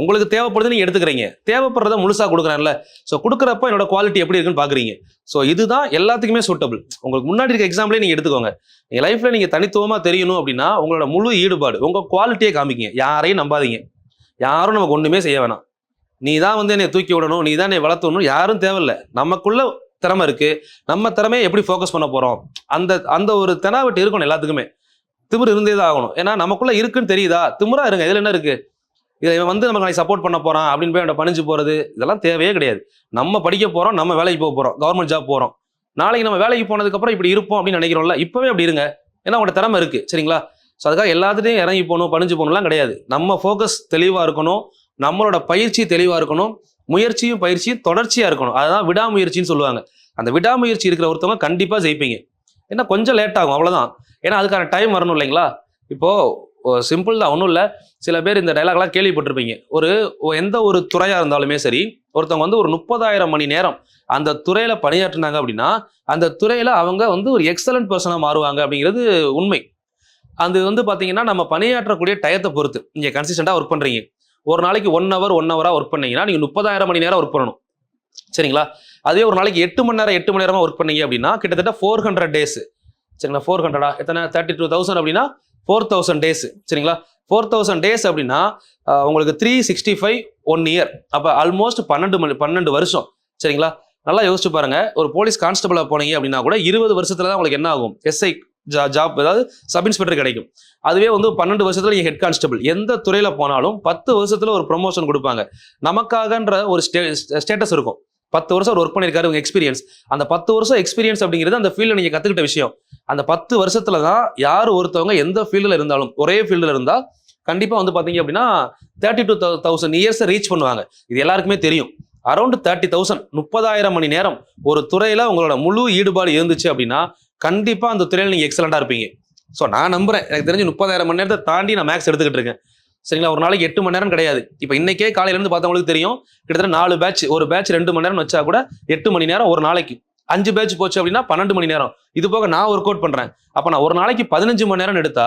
உங்களுக்கு தேவைப்படுது நீங்கள் எடுத்துக்கிறீங்க, தேவைப்படுறத முழுசாக கொடுக்குறேன்ல. ஸோ கொடுக்குறப்ப என்னோட குவாலிட்டி எப்படி இருக்குன்னு பார்க்குறீங்க. ஸோ இதுதான் எல்லாத்துக்குமே சூட்டபிள். உங்களுக்கு முன்னாடி இருக்க எக்ஸாம்பிளே நீங்கள் எடுத்துக்கோங்க. எங்கள் லைஃப்பில் நீங்கள் தனித்துவமாக தெரியணும் அப்படின்னா உங்களோட முழு ஈடுபாடு, உங்கள் குவாலிட்டியை காமிக்கிங்க. யாரையும் நம்பாதீங்க. யாரும் நமக்கு ஒன்றுமே செய்ய வேணாம். நீ தான் வந்து என்னை தூக்கி விடணும், நீ தான் என்னை வளர்த்தணும், யாரும் தேவையில்லை. நமக்குள்ள திறமை இருக்குது, நம்ம திறமையை எப்படி ஃபோக்கஸ் பண்ண போகிறோம், அந்த அந்த ஒரு தெனாவட்டு இருக்கணும் எல்லாத்துக்குமே. திமிரு இருந்தே தான் ஆகணும். ஏன்னா நமக்குள்ள இருக்குன்னு தெரியுதா, திமிரா இருங்க. இதில் என்ன இருக்குது, இதை வந்து நமக்கு சப்போர்ட் பண்ண போகிறான் அப்படின்னு போய் அவன் பணிஞ்சு போகிறது இதெல்லாம் தேவையே கிடையாது. நம்ம படிக்க போகிறோம், நம்ம வேலைக்கு போக போகிறோம், கவர்மெண்ட் ஜாப் போகிறோம். நாளைக்கு நம்ம வேலைக்கு போனதுக்கப்புறம் இப்படி இருப்போம் அப்படின்னு நினைக்கிறோம்ல, இப்போவே அப்படி இருங்க. ஏன்னா உங்களோட திறமை இருக்குது, சரிங்களா? ஸோ அதுக்காக எல்லாத்துலேயும் இறங்கி போகணும், பணிஞ்சு போகணும்லாம் கிடையாது. நம்ம ஃபோக்கஸ் தெளிவாக இருக்கணும், நம்மளோட பயிற்சி தெளிவாக இருக்கணும், முயற்சியும் பயிற்சியும் தொடர்ச்சியாக இருக்கணும். அதுதான் விடாமுயற்சின்னு சொல்லுவாங்க. அந்த விடாமுயற்சி இருக்கிற ஒருத்தவங்க கண்டிப்பாக ஜெயிப்பீங்க. ஏன்னா கொஞ்சம் லேட் ஆகும், அவ்வளோதான். ஏன்னா அதுக்கான டைம் வரணும் இல்லைங்களா? இப்போது சிம்பிள் தான், ஒன்றும் இல்லை. சில பேர் இந்த டைலாக்லாம் கேள்விப்பட்டிருப்பீங்க. எந்த ஒரு துறையாக இருந்தாலுமே சரி, ஒருத்தவங்க வந்து ஒரு 30,000 மணி நேரம் அந்த துறையில் பணியாற்றினாங்க அப்படின்னா அந்த துறையில் அவங்க வந்து ஒரு எக்ஸலண்ட் பர்சனாக மாறுவாங்க அப்படிங்கிறது உண்மை. அது வந்து பார்த்தீங்கன்னா நம்ம பணியாற்றக்கூடிய டயத்தை பொறுத்து. நீங்கள் கன்சிஸ்டண்டாக ஒர்க் பண்ணுறீங்க, ஒரு நாளைக்கு 1 ஹவராக ஒர்க் பண்ணீங்கன்னா நீங்கள் 30,000 மணி நேரம் ஒர்க் பண்ணணும், சரிங்களா? அதே ஒரு நாளைக்கு 8 மணி நேரமாக ஒர்க் பண்ணீங்க அப்படின்னா கிட்டத்தட்ட 400 டேஸ், சரிங்களா? 400 எத்தனை, 32,000 அப்படின்னா 4,000 டேஸ், சரிங்களா? 4,000 டேஸ் அப்படின்னா உங்களுக்கு 365 1 இயர். அப்போ ஆல்மோஸ்ட் 12 வருஷம், சரிங்களா? நல்லா யோசிச்சு பாருங்க. ஒரு போலீஸ் கான்ஸ்டபிளாக போனீங்க அப்படின்னா கூட 20 வருஷத்துல தான் உங்களுக்கு என்ன ஆகும், எஸ்ஐ ஜாப், அதாவது சப் இன்ஸ்பெக்டர் கிடைக்கும். அதுவே வந்து 12 வருஷத்துல நீங்கள் ஹெட் கான்ஸ்டபிள். எந்த துறையில் போனாலும் 10 வருஷத்துல ஒரு ப்ரொமோஷன் கொடுப்பாங்க. நமக்காகன்ற ஒரு ஸ்டேட்டஸ் இருக்கும். 10 வருஷம் ஒர்க் பண்ணியிருக்காரு, உங்க எக்ஸ்பீரியன்ஸ். அந்த 10 வருஷம் எக்ஸ்பீரியன்ஸ் அப்படிங்கிறது அந்த ஃபீல்டில் நீங்கள் கற்றுக்கிட்ட விஷயம். அந்த 10 வருஷத்துல தான் யார் ஒருத்தவங்க எந்த ஃபீல்டில் இருந்தாலும், ஒரே ஃபீல்டில் இருந்தால் கண்டிப்பாக வந்து பார்த்தீங்க அப்படின்னா 32,000 இயர்ஸை ரீச் பண்ணுவாங்க. இது எல்லாருக்குமே தெரியும். அரௌண்ட் 30,000, 30,000 மணி நேரம் ஒரு துறையில் உங்களோட முழு ஈடுபாடு இருந்துச்சு அப்படின்னா கண்டிப்பாக அந்த துறையில் நீங்கள் எக்ஸலண்டாக இருப்பீங்க. ஸோ நான் நம்புறேன், எனக்கு தெரிஞ்சு 30,000 மணி நேரத்தை தாண்டி நான் மேக்ஸ் எடுத்துக்கிட்டு இருக்கேன், சரிங்களா? ஒரு நாளைக்கு 8 மணி நேரம் கிடையாது. இப்போ இன்னைக்கே காலையிலேருந்து பார்த்தவங்களுக்கு தெரியும், கிட்டத்தட்ட 4 பேட்ச், ஒரு பேட்ச் 2 மணி நேரம் வச்சா கூட 8 மணி நேரம் ஒரு நாளைக்கு. 5 பேட்ச் போச்சு அப்படின்னா 12 மணி நேரம். இது போக நான் ஒர்க் அவுட் பண்ணுறேன். அப்போ நான் ஒரு நாளைக்கு 15 மணி நேரம் எடுத்தா,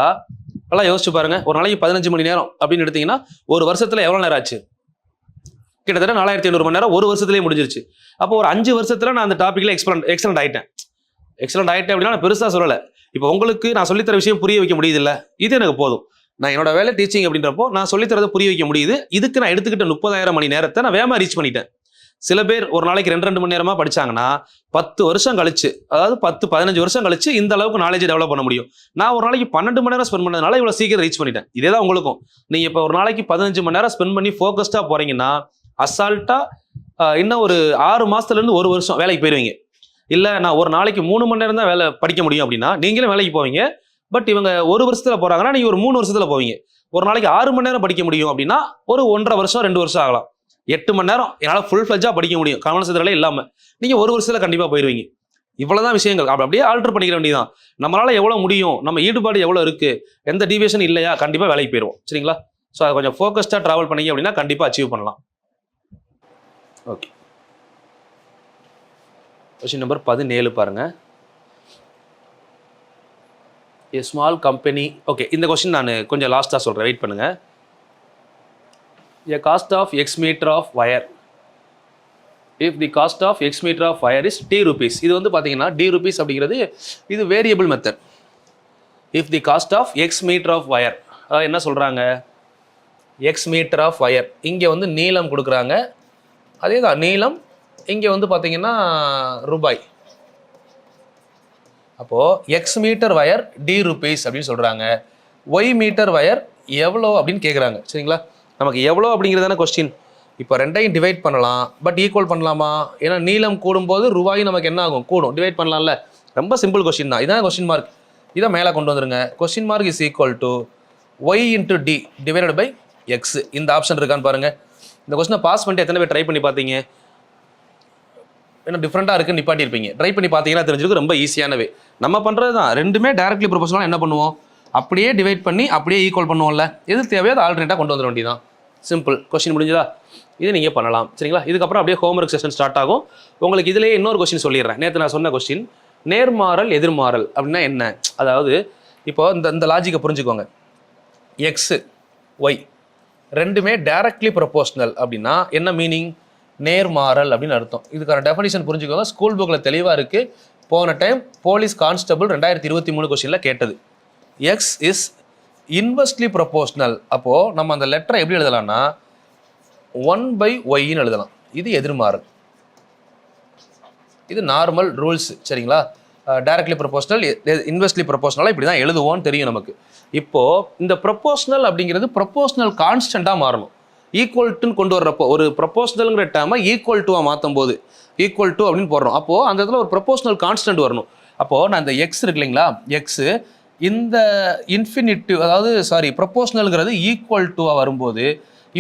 நல்லா யோசிச்சு பாருங்க. ஒரு நாளைக்கு 15 மணி நேரம் அப்படின்னு எடுத்தீங்கன்னா ஒரு வருஷத்துல எவ்வளோ நேரம் ஆச்சு? கிட்டத்தட்ட 4,500 மணி நேரம் ஒரு வருஷத்துலேயே முடிஞ்சிருச்சு. அப்போ ஒரு 5 வருஷத்துல நான் அந்த டாப்பிக்ல எக்ஸலண்ட் ஆயிட்டேன் அப்படின்னா நான் பெருசாக சொல்லலை. இப்போ உங்களுக்கு நான் சொல்லித்தர விஷயம் புரிய வைக்க முடியுது இல்லை, இது எனக்கு போதும். நான் என்னோட வேலை டீச்சிங் அப்படின்றப்போ நான் சொல்லித்தரதை புரிய வைக்க முடியுது. இதுக்கு நான் எடுத்துக்கிட்ட 30,000 மணி நேரத்தை நான் வேகமாக ரீச் பண்ணிட்டேன். சில பேர் ஒரு நாளைக்கு 2 மணி நேரமாக படிச்சாங்கன்னா 10 வருஷம் கழிச்சு, அதாவது 10-15 வருஷம் கழிச்சு இந்த அளவுக்கு நாலேஜ் டெவலப் பண்ண முடியும். நான் ஒரு நாளைக்கு 12 மணி நேரம் ஸ்பெண்ட் பண்ணதுனால இவ்வளோ சீக்கிரம் ரீச் பண்ணிட்டேன். இதே தான் உங்களுக்கும். நீங்கள் இப்போ ஒரு நாளைக்கு 15 மணி நேரம் ஸ்பெண்ட் பண்ணி ஃபோக்கஸ்டாக போறீங்கன்னா அசால்ட்டாக இன்னும் ஒரு 6 மாசத்துலேருந்து 1 வருஷம் வேலைக்கு போயிடுவீங்க. இல்லை நான் ஒரு நாளைக்கு 3 மணி நேரம் தான் வேலை படிக்க முடியும் அப்படின்னா நீங்களும் வேலைக்கு போவீங்க. பட் இவங்க 1 வருஷத்துல போறாங்கன்னா நீங்கள் ஒரு 3 வருஷத்துல போவீங்க. ஒரு நாளைக்கு 6 மணி நேரம் படிக்க முடியும் அப்படின்னா ஒரு 1.5 வருஷம் 2 வருஷம் ஆகலாம். 8 மணி நேரம் என்னால் ஃபுல் ஃப்ளெஜ்ஜாக படிக்க முடியும், கவனசிதறலே இல்லாமல். நீங்கள் 1 வருஷத்துல கண்டிப்பாக போயிடுவீங்க. இவ்வளோதான் விஷயங்கள். அப்படியே ஆல்டர் பண்ணிக்கிற வேண்டியதான். நம்மளால எவ்வளோ முடியும், நம்ம ஈடுபாடு எவ்வளோ இருக்கு, எந்த டிவியேஷன் இல்லையா, கண்டிப்பாக வேலைக்கு போயிடுவோம், சரிங்களா? ஸோ அதை கொஞ்சம் ஃபோக்கஸ்டாக ட்ராவல் பண்ணீங்க அப்படின்னா கண்டிப்பாக அச்சீவ் பண்ணலாம். ஓகே, கொஸ்டின் நம்பர் 17 பாருங்க. A small company, ஓகே, இந்த கொஸ்டின் நான் கொஞ்சம் லாஸ்ட்டாக சொல்கிறேன், வெயிட் பண்ணுங்க. A cost of X meter of wire, if the cost of X meter of wire is T rupees, இது வந்து பார்த்தீங்கன்னா D rupees அப்படிங்கிறது இது variable method. If the cost of X meter of wire, என்ன சொல்கிறாங்க, X meter of wire, இங்கே வந்து நீளம் கொடுக்குறாங்க, அதே தான் நீளம். இங்கே வந்து பார்த்தீங்கன்னா ரூபாய். அப்போது X metre wire D rupees அப்படின்னு சொல்கிறாங்க. ஒய் மீட்டர் வயர் எவ்வளோ அப்படின்னு கேட்குறாங்க, சரிங்களா? நமக்கு எவ்வளோ அப்படிங்கிறதான கொஸ்டின். இப்போ ரெண்டையும் டிவைட் பண்ணலாம், பட் ஈக்குவல் பண்ணலாமா? ஏன்னா நீளம் கூடும்போது ரூபாயும் நமக்கு என்ன ஆகும், கூடும். டிவைட் பண்ணலாம்ல. ரொம்ப சிம்பிள் கொஸ்டின் தான். இதான் கொஸ்டின் மார்க். இதை மேலே கொண்டு வந்துருங்க. Question mark is equal to Y into D divided by X. இந்த ஆப்ஷன் இருக்கான்னு பாருங்கள். இந்த கொஸ்டினை பாஸ் பண்ணிட்டு எத்தனை பேர் ட்ரை பண்ணி பார்த்தீங்க? ஏன்னா டிஃப்ரெண்ட்டாக இருக்குன்னு நிப்பாட்டியிருப்பீங்க. ட்ரை பண்ணி பார்த்தீங்கன்னா தெரிஞ்சிருக்கு. ரொம்ப ஈஸியானவே நம்ம பண்ணுறது தான். ரெண்டுமே டைரக்ட்லி ப்ரொபோஷனலாக என்ன பண்ணுவோம், அப்படியே டிவைட் பண்ணி அப்படியே ஈக்குவல் பண்ணுவோம்ல. எது தேவையோ அதை ஆல்டர்னேட்டாக கொண்டு வந்துட வேண்டியதான். சிம்பிள். கொஸ்டின் முடிஞ்சதா? இது நீங்கள் பண்ணலாம், சரிங்களா? இதுக்கப்புறம் அப்படியே ஹோம்ஒர்க் செஷன் ஸ்டார்ட் ஆகும். உங்களுக்கு இதிலேயே இன்னொரு கொஸ்டின் சொல்லிடுறேன். நேற்று நான் சொன்ன கொஸ்டின், நேர்மாறல் எதிர்மாறல் அப்படின்னா என்ன? அதாவது இப்போ இந்த லாஜிக்கை புரிஞ்சுக்கோங்க. எக்ஸு ஒய் ரெண்டுமே டைரக்ட்லி ப்ரொபோஷனல் அப்படின்னா என்ன மீனிங்? நேர்மாறல் அப்படின்னு அர்த்தம். இதுக்கான டெஃபினிஷன் புரிஞ்சுக்கோங்க. ஸ்கூல் புக்கில் தெளிவாக இருக்குது. போன டைம் போலீஸ் கான்ஸ்டபிள் 2023 கொஸ்டினில் கேட்டது. X is inversely proportional. அப்போது நம்ம அந்த லெட்டரை எப்படி எழுதலாம்னா 1/y எழுதலாம். இது எதிர்மாறல். இது நார்மல் ரூல்ஸ். சரிங்களா? டைரக்ட்லி ப்ரொபோஷனல், இன்வெர்ஸ்லி ப்ரொபோஷனலாக இப்படி தான் எழுதுவோன்னு தெரியும் நமக்கு. இப்போது இந்த ப்ரொபோஷனல் அப்படிங்கிறது ப்ரொபோஷனல் கான்ஸ்டண்ட்டாக மாறணும். ஈக்குவல்ட்டுன்னு கொண்டு வர்றப்போ ஒரு ப்ரொபோஷனல்ங்கிற டேமை ஈக்குவல் டுவாக மாற்றும் போது ஈக்குவல் டு அப்படின்னு போடுறோம். அப்போது அந்த இடத்துல ஒரு ப்ரொபோஷனல் கான்ஸ்டன்ட் வரணும். அப்போது நான் இந்த எக்ஸ் இருக்கு இல்லைங்களா, எக்ஸு இந்த இன்ஃபினிட்டிவ் அதாவது ப்ரொபோஷனல்ங்கிறது ஈக்குவல் டுவாக வரும்போது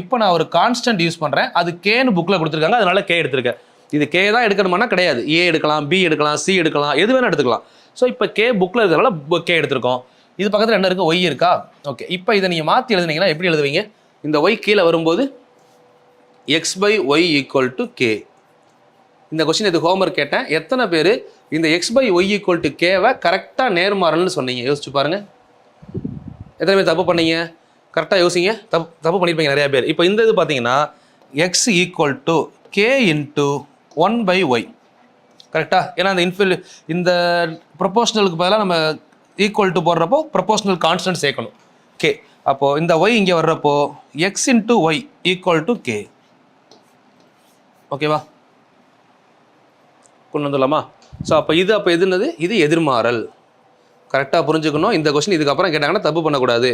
இப்போ நான் ஒரு கான்ஸ்டன்ட் யூஸ் பண்ணுறேன். அது கேன்னு புக்கில் கொடுத்துருக்காங்க, அதனால கே எடுத்திருக்கேன். இது கே தான் எடுக்கணுமானா கிடையாது. ஏ எடுக்கலாம், பி எடுக்கலாம், சி எடுக்கலாம், எது வேணால் எடுத்துக்கலாம். ஸோ இப்போ கே புக்கில் இருக்கிறனால கே எடுத்திருக்கோம். இது பக்கத்தில் என்ன இருக்குது? ஒய் இருக்கா? ஓகே. இப்போ இதை நீங்கள் மாற்றி எழுதுனீங்கன்னா எப்படி எழுதுவீங்க? இந்த ஒய் கீழே வரும்போது x/y = k. இந்த கொஸ்டின் இது ஹோம்ஒர்க் கேட்டேன். எத்தனை பேர் இந்த x/y = kவை கரெக்டாக நேர்மாறல்னு சொன்னீங்க? யோசிச்சு பாருங்க. எத்தனை பேர் தப்பு பண்ணீங்க? கரெக்டாக யோசிங்க. தப்பு பண்ணியிருப்பீங்க நிறையா பேர். இப்போ இந்த இது பார்த்தீங்கன்னா x = k × 1/y. கரெக்டாக? ஏன்னா இந்த ப்ரொபோஷனலுக்கு பதிலாக நம்ம ஈக்குவல் டு போடுறப்போ ப்ரொபோஷனல் கான்ஸ்டன்ட் சேர்க்கணும் k. அப்போது இந்த y இங்கே வர்றப்போ x × y = k. ஓகேவா? கொண்டு வந்துடலாமா? ஸோ அப்போ இது என்னது? இது எதிர்மாறல். கரெக்டாக புரிஞ்சுக்கணும். இந்த கொஸ்டின் இதுக்கப்புறம் கேட்டாங்கன்னா தப்பு பண்ணக்கூடாது.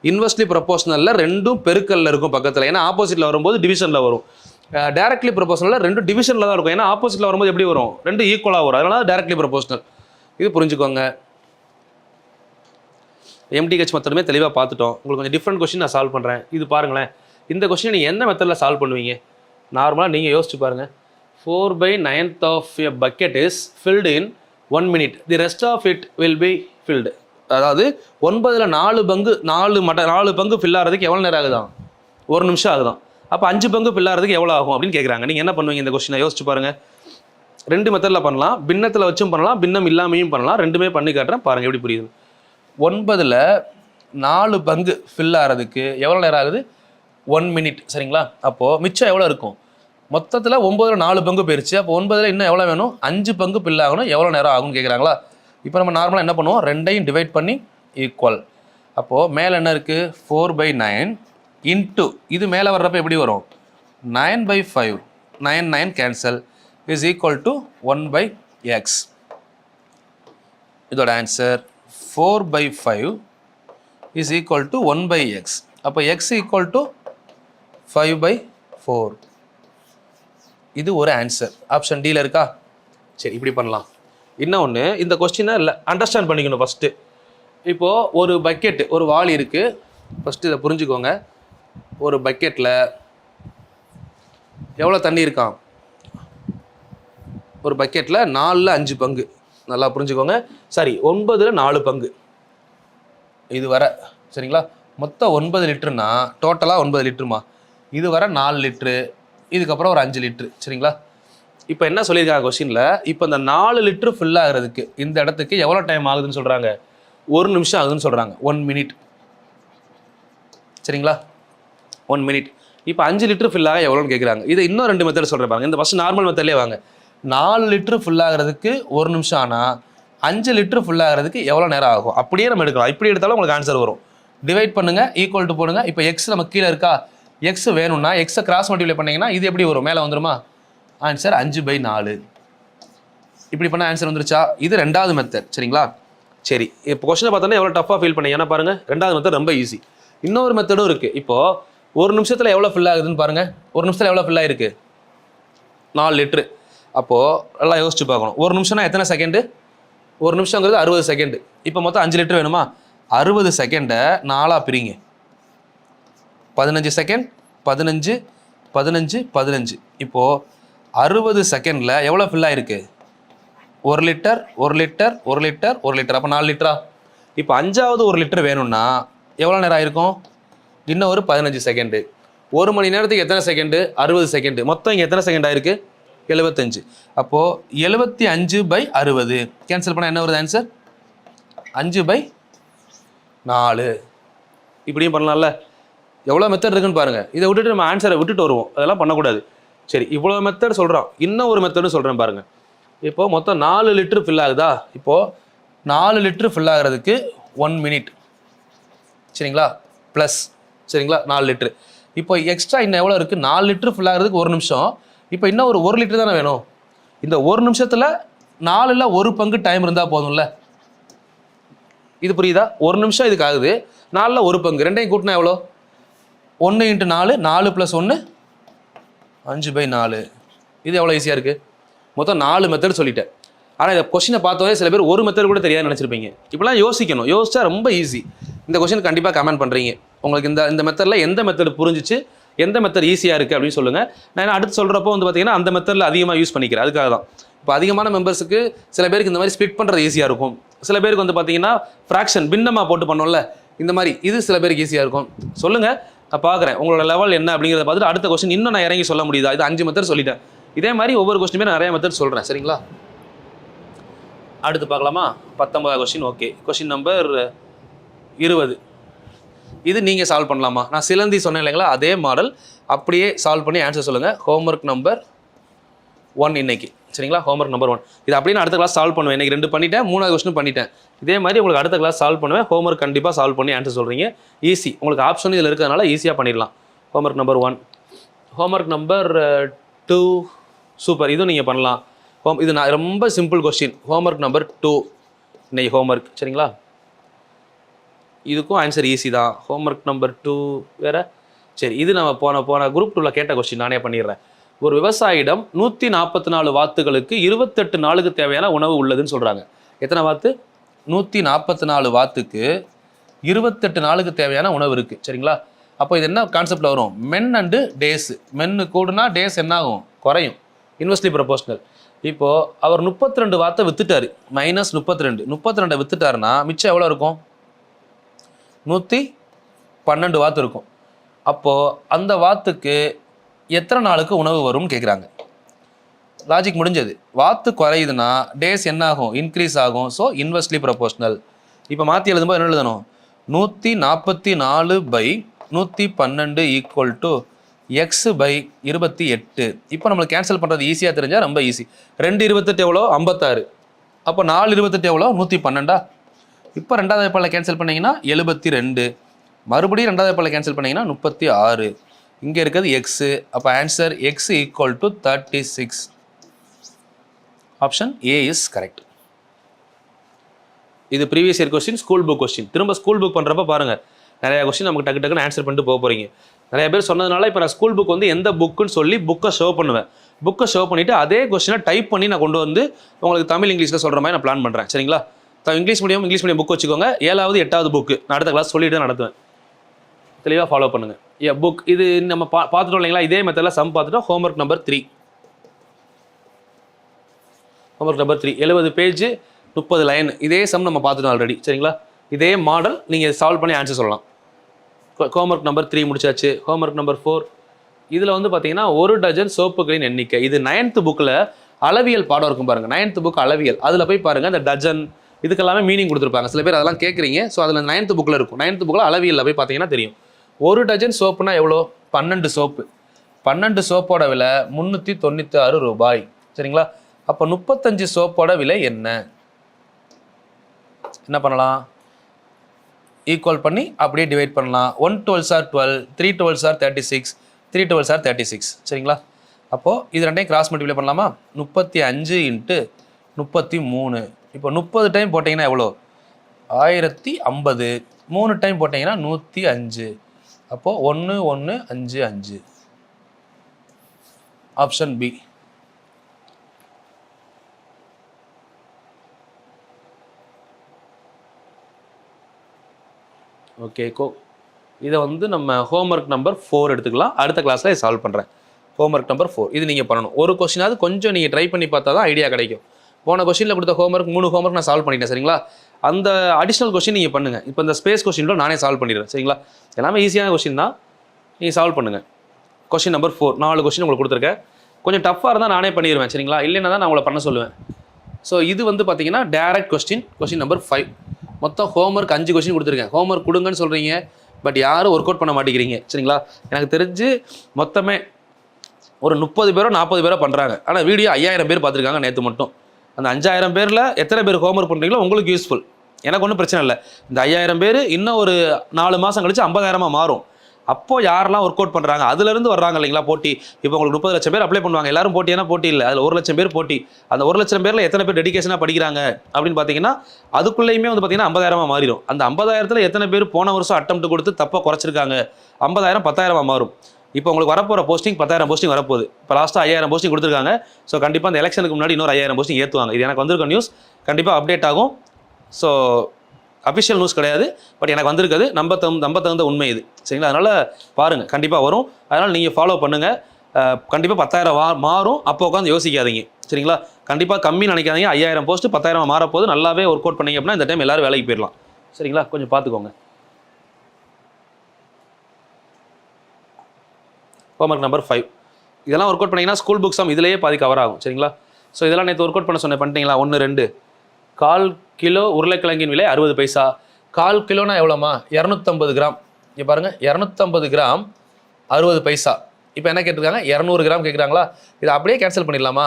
இன்வெர்ஸ்லி ப்ரொபோஷனலில் ரெண்டும் பெருக்கல்ல இருக்கும் பக்கத்தில். ஏன்னா ஆப்போசிட்டில் வரும்போது டிவிஷனில் வரும். டைரக்ட்லி ப்ரொபோஷனலில் ரெண்டும் டிவிஷனில் தான் இருக்கும். ஏன்னா ஆப்போசிட்டில் வரும்போது எப்படி வரும்? ரெண்டும் ஈக்குவலாக வரும். அதனால டைரக்ட்லி ப்ரொபோஷனல். இது புரிஞ்சுக்கோங்க. MTH மெத்தடுமே தெளிவாக பார்த்துட்டோம். உங்களுக்கு கொஞ்சம் டிஃப்ரெண்ட் கொஸ்டின் நான் சால்வ் பண்ணுறேன். இது பாருங்களேன். இந்த கொஸ்டினை நீங்கள் எந்த மெத்தடில் சால்வ் பண்ணுவீங்க? நார்மலாக நீங்கள் யோசிச்சு பாருங்கள். 4/9 of a bucket is filled in 1 minute. The rest of it will be filled. அதாவது 9ல் 4 பங்கு ஃபில் ஆகிறதுக்கு எவ்வளோ நேரம் ஆகுதான்? 1 நிமிஷம் ஆகுதான். அப்போ 5 பங்கு ஃபில் ஆகிறதுக்கு எவ்வளோ ஆகும் அப்படின்னு கேட்குறாங்க. நீங்கள் என்ன பண்ணுவீங்க? இந்த கொஸ்டினை யோசிச்சு பாருங்கள். 2 மெத்தடில் பண்ணலாம். பின்னத்தில் வச்சும் பண்ணலாம், பின்னம் இல்லாமையும் பண்ணலாம். ரெண்டுமே பண்ணி காட்டுறேன், பாருங்கள் எப்படி புரியுது. 9ல் 4 பங்கு ஃபில் ஆகிறதுக்கு எவ்வளோ நேரம் ஆகுது? 1 மினிட். சரிங்களா? அப்போது மிச்சம் எவ்வளோ இருக்கும்? மொத்தத்தில் 9ல் 4 பங்கு போயிடுச்சு. அப்போ 9ல் இன்னும் எவ்வளோ வேணும்? 5 பங்கு ஃபில் ஆகணும். எவ்வளோ நேரம் ஆகும்னு கேட்குறாங்களா? இப்போ நம்ம நார்மலாக என்ன பண்ணுவோம்? ரெண்டையும் டிவைட் பண்ணி ஈக்குவல். அப்போது மேலே என்ன இருக்குது? 4/9 இன்ட்டு இது மேலே வர்றப்போ எப்படி வரும்? 9/5. 9 cancel is equal to 1/x. இதோட answer 4/5 is equal to 1/x. அப்போ x equal to 5/4. இது ஒரு ஆன்சர். ஆப்ஷன் டியில் இருக்கா? சரி, இப்படி பண்ணலாம். இன்னொன்று, இந்த கொஸ்டினை அண்டர்ஸ்டாண்ட் பண்ணிக்கணும் ஃபஸ்ட்டு. இப்போது ஒரு பக்கெட், ஒரு வாளி இருக்குது. ஃபஸ்ட்டு இதை புரிஞ்சுக்கோங்க. ஒரு பக்கெட்டில் எவ்வளோ தண்ணி இருக்கான்? ஒரு பக்கெட்டில் 4ல் 5 பங்கு. நல்லா புரிஞ்சுக்கோங்க. சரி, 9ல் 4 பங்கு இது வர. சரிங்களா? மொத்தம் 9 லிட்டருனா டோட்டலாக 9 லிட்டருமா. இது வர 4 லிட்ரு, இதுக்கப்புறம் ஒரு 5 லிட்ரு. சரிங்களா? இப்போ என்ன சொல்லியிருக்காங்க கொஸ்டினில்? இப்போ இந்த 4 லிட்ரு ஃபில் ஆகிறதுக்கு இந்த இடத்துக்கு எவ்வளோ டைம் ஆகுதுன்னு சொல்கிறாங்க? 1 நிமிஷம் ஆகுதுன்னு சொல்கிறாங்க. 1 மினிட். சரிங்களா? 1 மினிட். இப்போ 5 லிட்ரு ஃபில் ஆக எவ்வளோன்னு கேட்குறாங்க. இதை இன்னும் 2 மெத்தட் சொல்கிறேன் பாருங்க. இந்த ஃபஸ்ட் நார்மல் மெத்தட்லேயே வாங்க. 4 லிட்ரு ஃபுல் ஆகிறதுக்கு 1 நிமிஷம் ஆனால் 5 லிட்ரு ஃபுல் ஆகிறதுக்கு எவ்வளோ நேரம் ஆகும்? அப்படியே நம்ம எடுக்கலாம். இப்படி எடுத்தாலும் உங்களுக்கு ஆன்சர் வரும். டிவைட் பண்ணுங்கள், ஈக்குவல் டு போடுங்க. இப்போ எக்ஸ் நம்ம கீழே இருக்கா? எக்ஸ் வேணும்னா எக்ஸை கிராஸ் மல்டிப்ளை பண்ணிங்கன்னா இது எப்படி வரும்? மேலே வந்துருமா? ஆன்சர் 5/4. இப்படி பண்ண ஆன்சர் வந்துருச்சா? இது 2வது மெத்தட். சரிங்களா? சரி, இப்போ கொஸ்டினை பார்த்தோன்னா எவ்வளோ டஃப்பாக ஃபீல் பண்ணீங்க. ஏன்னா பாருங்கள், 2வது மெத்தட் ரொம்ப ஈஸி. இன்னொரு மெத்தடும் இருக்குது. இப்போது 1 நிமிஷத்தில் எவ்வளோ ஃபில் ஆகுதுன்னு பாருங்கள். 1 நிமிஷத்தில் எவ்வளோ ஃபில் ஆகிருக்கு? 4 லிட்ரு. அப்போது நல்லா யோசிச்சு பார்க்கணும். 1 நிமிஷம்னா எத்தனை செகண்டு? 1 நிமிஷங்கிறது 60 செகண்டு. இப்போ மொத்தம் 5 லிட்டர் வேணுமா? 60 செகண்டை 4ஆக பிரிங்க. 15 செகண்ட், 15, 15, 15. இப்போது 60 செகண்டில் எவ்வளோ ஃபில் ஆகிருக்கு? 1 லிட்டர், 1 லிட்டர், 1 லிட்டர், 1 லிட்டர். அப்போ 4 லிட்டரா? இப்போ 5வது 1 லிட்டர் வேணும்னா எவ்வளோ நேரம் ஆயிருக்கும்? இன்னும் ஒரு 15 செகண்டு. 1 மணி நேரத்துக்கு எத்தனை செகண்டு? 60 செகண்டு. மொத்தம் இங்கே எத்தனை செகண்ட் ஆயிருக்கு? 75. அப்போது 75/60 கேன்சல் பண்ணால் என்ன வருது ஆன்சர்? 5/4. இப்படியும் பண்ணலாம்ல. எவ்வளோ மெத்தட் இருக்குன்னு பாருங்கள். இதை விட்டுட்டு நம்ம ஆன்சரை விட்டுட்டு வருவோம், அதெல்லாம் பண்ணக்கூடாது. சரி, இவ்வளோ மெத்தட் சொல்கிறோம், இன்னும் ஒரு மெத்தடும் சொல்கிறேன் பாருங்கள். இப்போது மொத்தம் 4 லிட்டர் ஃபில் ஆகுதா? இப்போது 4 லிட்டர் ஃபில் ஆகிறதுக்கு 1 மினிட், சரிங்களா, ப்ளஸ், சரிங்களா, 4 லிட்டரு. இப்போ எக்ஸ்ட்ரா இன்னும் எவ்வளோ இருக்குது? 4 லிட்டர் ஃபில் ஆகிறதுக்கு 1 நிமிஷம். இப்போ இன்னும் ஒரு 1 லிட்டர் தானே வேணும். இந்த 1 நிமிஷத்தில் 4ல் 1 பங்கு டைம் இருந்தால் போதும்ல. இது புரியுதா? 1 நிமிஷம் இதுக்கு ஆகுது, 4ல் 1 பங்கு, ரெண்டையும் கூட்டினா எவ்வளோ? 1 × 4, 4 + 1 5/4. இது எவ்வளோ ஈஸியாக இருக்குது. மொத்தம் 4 மெத்தட் சொல்லிட்டேன். ஆனால் இந்த கொஸ்டினை பார்த்தோன்னே சில பேர் ஒரு மெத்தட் கூட தெரியாது நினச்சிருப்பீங்க. இப்படிலாம் யோசிக்கணும், யோசிச்சா ரொம்ப ஈஸி. இந்த கொஸ்டின் கண்டிப்பாக கமெண்ட் பண்ணுறீங்க. உங்களுக்கு இந்த மெத்தடில் எந்த மெத்தட் புரிஞ்சிச்சு, எந்த மெத்தட் ஈஸியாக இருக்குது அப்படின்னு சொல்லுங்கள். நான் அடுத்து சொல்கிறப்போ வந்து பார்த்தீங்கன்னா அந்த மெத்தடில் அதிகமாக யூஸ் பண்ணிக்கிறேன். அதுக்காக தான். இப்போ அதிகமான மெம்பர்ஸுக்கு சில பேருக்கு இந்த மாதிரி ஸ்ப்ளிட் பண்ணுறது ஈஸியாக இருக்கும். சில பேருக்கு வந்து பார்த்தீங்கன்னா ஃப்ராக்ஷன் பின்னமாக போட்டு பண்ணோம்ல, இந்த மாதிரி இது சில பேருக்கு ஈஸியாக இருக்கும். சொல்லுங்கள், நான் பார்க்குறேன் உங்களோட லெவல் என்ன அப்படிங்கிறத பார்த்துட்டு அடுத்த கொஸ்டின் இன்னும் நான் இறங்கி சொல்ல முடியுதா. இது 5 மெத்தட் சொல்லிட்டேன். இதே மாதிரி ஒவ்வொரு கொஸ்டினுமே நிறைய மெத்தட் சொல்கிறேன், சரிங்களா. அடுத்து பார்க்கலாமா? 19வது கொஸ்டின். Okay, question number 20. இது நீங்கள் சால்வ் பண்ணலாமா? நான் சிலந்தி சொன்னேன் இல்லைங்களா, அதே மாடல் அப்படியே சால்வ் பண்ணி ஆன்சர் சொல்லுங்கள். ஹோம்ஒர்க் நம்பர் 1 இன்னைக்கு, சரிங்களா. ஹோம்ஒர்க் நம்பர் 1 இது அப்படியே நான் அடுத்த கிளாஸ் சால்வ் பண்ணுவேன். இன்றைக்கி 2 பண்ணிட்டேன், 3வது கொஸ்டின் பண்ணிட்டேன். இதே மாதிரி உங்களுக்கு அடுத்த கிளாஸ் சால்வ் பண்ணுவேன். ஹோம்ஒர்க் கண்டிப்பாக சால்வ் பண்ணி ஆன்சர் சொல்கிறீங்க. ஈஸி, உங்களுக்கு ஆப்ஷன் இதில் இருக்கிறதுனால ஈஸியாக பண்ணிடலாம். Homework number 1. Homework number 2 super, இதுவும் நீங்கள் பண்ணலாம். இது நான் ரொம்ப சிம்பிள் கொஸ்டின். ஹோம்ஒர்க் நம்பர் 2 இன்னைக்கு ஹோம்ஒர்க், சரிங்களா. இதுக்கும் ஆன்சர் ஈஸி தான். ஹோம்ஒர்க் நம்பர் 2 வேறு. சரி, இது நம்ம போன குரூப் 2ல் கேட்ட கொஸ்டின் நானே பண்ணிடுறேன். ஒரு விவசாயியிடம் 144 வாத்துகளுக்கு 28 நாளுக்கு தேவையான உணவு உள்ளதுன்னு சொல்கிறாங்க. எத்தனை வாத்து? 144 வாத்துக்கு 28 நாளுக்கு தேவையான உணவு இருக்குது, சரிங்களா. அப்போ இது என்ன கான்செப்டில் வரும்? மென் அண்டு டேஸு. மென்னு கூடுனா டேஸ் என்ன ஆகும்? குறையும். Inversely proportional. இப்போது அவர் 32 வாத்தை விற்றுட்டாரு, -32 விற்றுட்டாருன்னா மிச்சம் எவ்வளோ இருக்கும்? 112 வாத்து இருக்கும். அப்போது அந்த வாத்துக்கு எத்தனை நாளுக்கு உணவு வரும்னு கேட்குறாங்க. லாஜிக் முடிஞ்சது. வாத்து குறையுதுன்னா டேஸ் என்ன ஆகும்? இன்க்ரீஸ் ஆகும். So inversely proportional. இப்போ மாற்றி எழுதும்போது என்ன எழுதணும்? 144/112 = x/28. இப்போ நம்மளுக்கு கேன்சல் பண்ணுறது ஈஸியாக தெரிஞ்சால் ரொம்ப ஈஸி. 228 எவ்வளோ? 56. அப்போ 428 எவ்வளோ? 112. இப்போ 2வது வாய்ப்பால் கேன்சல் பண்ணிங்கன்னா 72. மறுபடியும் 2வது வாய்ப்பால் கேன்சல் பண்ணிங்கன்னா 36. இங்கே இருக்கிறது எக்ஸு. அப்போ answer x = 36. Option A is correct. இது previous year question, school book question. திரும்ப ஸ்கூல் புக் பண்ணுறப்ப பாருங்கள், நிறையா கொஸ்டின் நமக்கு டக்குன்னு ஆன்சர் பண்ணிட்டு போக போகிறீங்க. நிறைய பேர் சொன்னதுனால இப்போ நான் ஸ்கூல் புக் வந்து எந்த புக்குன்னு சொல்லி புக்கை ஷோ பண்ணுவேன். புக்கை ஷோ பண்ணிவிட்டு அதே கொஸ்டினை டைப் பண்ணி நான் கொண்டு வந்து உங்களுக்கு தமிழ் இங்கிலீஷில் சொல்கிற மாதிரி நான் பிளான் பண்ணுறேன், சரிங்களா. இங்கிலீஷ் மீடியம் புக் வச்சுக்கோங்க. 7வது 8வது புக்கு நான் அடுத்த கிளாஸ் சொல்லிட்டு தான் நடத்துவேன். தெளிவாக ஃபாலோ பண்ணுங்கள். புக் இது நம்ம பார்த்துட்டோம் இல்லைங்களா. இதே மெத்தடில் சம் பார்த்துட்டோம். Homework number 3. Homework number 3 70 page 30 line. இதே சம் நம்ம பார்த்துட்டோம் ஆல்ரெடி, சரிங்களா. இதே மாடல் நீங்கள் சால்வ் பண்ணி ஆன்சர் சொல்லலாம். ஹோம்ஒர்க் நம்பர் 3 முடிச்சாச்சு. Homework number 4. இதில் வந்து பார்த்தீங்கன்னா 1 டஜன் சோப்புகளின் எண்ணிக்கை. இது 9th புக்கில் அளவியல் பாடம் இருக்கும் பாருங்கள். 9th புக் அளவியல், அதில் போய் பாருங்கள். இந்த டஜன் இதுக்கெல்லாமே மீனிங் கொடுத்துருப்பாங்க. சில பேர் அதெல்லாம் கேட்குறீங்க. ஸோ அதில் 9th புக்கில் இருக்கும். 9th புக்கில் அளவியலில் போய் பார்த்தீங்கன்னா தெரியும். 1 டஜன் சோப்புனா எவ்வளோ? 12 சோப்பு. 12 சோப்போட விலை 396 ரூபாய், சரிங்களா. அப்போ 35 சோப்போட விலை என்ன பண்ணலாம்? ஈக்குவல் பண்ணி அப்படியே டிவைட் பண்ணலாம். 1 12s are 12, 3 12s are 36, 3 12s are 36, சரிங்களா. அப்போது இது ரெண்டையும் கிராஸ் மல்டிப்ளை பண்ணலாமா? 35 × 33. இப்போ 30 டைம் போட்டிங்கன்னா எவ்வளோ? 1050. 3 டைம் போட்டிங்கன்னா 105. அப்போது 1155. Option B. ஓகே, இதை வந்து நம்ம ஹோம்ஒர்க் நம்பர் 4 எடுத்துக்கலாம். அடுத்த கிளாஸில் சால்வ் பண்ணுறேன். ஹோம்ஒர்க் நம்பர் 4 இது நீங்கள் பண்ணணும். ஒரு கொஸ்டினாவது கொஞ்சம் நீங்கள் ட்ரை பண்ணி பார்த்தா தான் ஐடியா கிடைக்கும். போன கொஸ்டினில் கொடுத்த ஹோம்ஒர்க் 3 ஹோம்ஒர்க் நான் சால்வ் பண்ணிட்டேன், சரிங்களா. அந்த அடிஷ்னல் கொஸ்டின் நீங்கள் பண்ணுங்கள். இப்போ இந்த ஸ்பேஸ் கொஸ்டினில் நானே சால்வ் பண்ணிடுறேன், சரிங்களா. எல்லாமே ஈஸியான கொஸ்டின் தான், நீங்கள் சால்வ் பண்ணுங்கள். கொஸ்டின் நம்பர் 4 4 கொஸ்டின் உங்களுக்கு கொடுத்துருக்கேன். கொஞ்சம் டஃப்பாக இருந்தால் நானே பண்ணிடுவேன், சரிங்களா. இல்லைன்னா தான் நான் உங்களை பண்ண சொல்லுவேன். ஸோ இது வந்து பார்த்தீங்கன்னா டேரக்ட் கொஸ்டின் நம்பர் 5. மொத்தம் ஹோம்ஒர்க் 5 கொஸ்டின் கொடுத்துருக்கேன். ஹோம்ஒர்க் கொடுங்கன்னு சொல்கிறீங்க, பட் யாரும் ஒர்க் அவுட் பண்ண மாட்டேங்கிறீங்க சரிங்களா. எனக்கு தெரிஞ்சு மொத்தமே ஒரு 30 பேரோ 40 பேரோ பண்ணுறாங்க. ஆனால் வீடியோ 5000 பேர் பார்த்துருக்காங்க நேற்று மட்டும். அந்த 5000 பேரில் எத்தனை பேர் ஹோம்ஒர்க் பண்ணுறீங்களோ உங்களுக்கு யூஸ்ஃபுல், எனக்கு ஒன்றும் பிரச்சனை இல்லை. இந்த 5000 பேர் இன்னும் ஒரு 4 மாதம் கழிச்சு 50,000 மாறும். அப்போ யாரெல்லாம் ஒர்க் அவுட் பண்ணுறாங்க அதுலேருந்து வர்றாங்க இல்லைங்களா போட்டி. இப்போ உங்களுக்கு 30 லட்சம் பேர் அப்ளை பண்ணுவாங்க, எல்லாரும் போட்டினா போட்டி இல்லை, அதில் 1 லட்சம் பேர் போட்டி. அந்த 1 லட்சம் பேரில் எத்தனை பேர் டெடிகேஷனாக படிக்கிறாங்க அப்படின்னு பார்த்தீங்கன்னா அதுக்குள்ளேயுமே வந்து பார்த்தீங்கன்னா 50,000 மாறிடும். அந்த 50,000த்தில் எத்தனை பேர் போன வருஷம் அட்டெம்ப்ட் கொடுத்து தப்பாக குறைச்சிருக்காங்க, 50,000 10,000 மாறும். இப்போ உங்களுக்கு வரப்போகிற போஸ்டிங் 10,000 போஸ்டிங் வரப்போகுது. இப்போ லாஸ்ட்டாக 5,000 போஸ்டிங் கொடுத்துருக்காங்க. ஸோ கண்டிப்பாக அந்த எலெக்ஷனுக்கு முன்னாடி இன்னொரு 5,000 போஸ்டிங் ஏற்றுவாங்க. இது எனக்கு வந்திருக்க நியூஸ், கண்டிப்பாக அப்டேட் ஆகும். ஸோ அஃபிஷியல் நியூஸ் கிடையாது, பட் எனக்கு வந்திருக்குது. நம்ப தகுந்த உண்மை இது சரிங்களா. அதனால் பாருங்கள், கண்டிப்பாக வரும். அதனால் நீங்கள் ஃபாலோ பண்ணுங்கள். கண்டிப்பாக 10,000 மாறும். அப்போ உட்காந்து யோசிக்காதீங்க சரிங்களா. கண்டிப்பாக கம்மி நினைக்காதீங்க. 5,000 போஸ்ட்டு 10,000 மாறப்போது. நல்லாவே ஒர்க் அவுட் பண்ணிங்க அப்படின்னா இந்த டைம் எல்லோரும் வேலைக்கு போயிடலாம் சரிங்களா. கொஞ்சம் பார்த்துக்கோங்க. ஹோம்ஒர்க் நம்பர் 5 இதெல்லாம் ஒர்க் அவுட் பண்ணிங்கன்னா ஸ்கூல் புக்ஸ் இதிலேயே பாதி கவர் ஆகும் சரிங்களா. ஸோ இதெல்லாம் நேற்று ஒர்க் அவுட் பண்ண சொன்னேன், பண்ணிட்டீங்களா? 1 2 1/4 கிலோ உருளைக்கிழங்கின் விலை 60 பைசா. 1/4 கிலோனா எவ்வளோமா? 250 கிராம். இங்கே பாருங்கள், 250 கிராம் 60 பைசா. இப்போ என்ன கேட்டிருக்காங்க? 200 கிராம் கேட்குறாங்களா? இதை அப்படியே கேன்சல் பண்ணிடலாமா?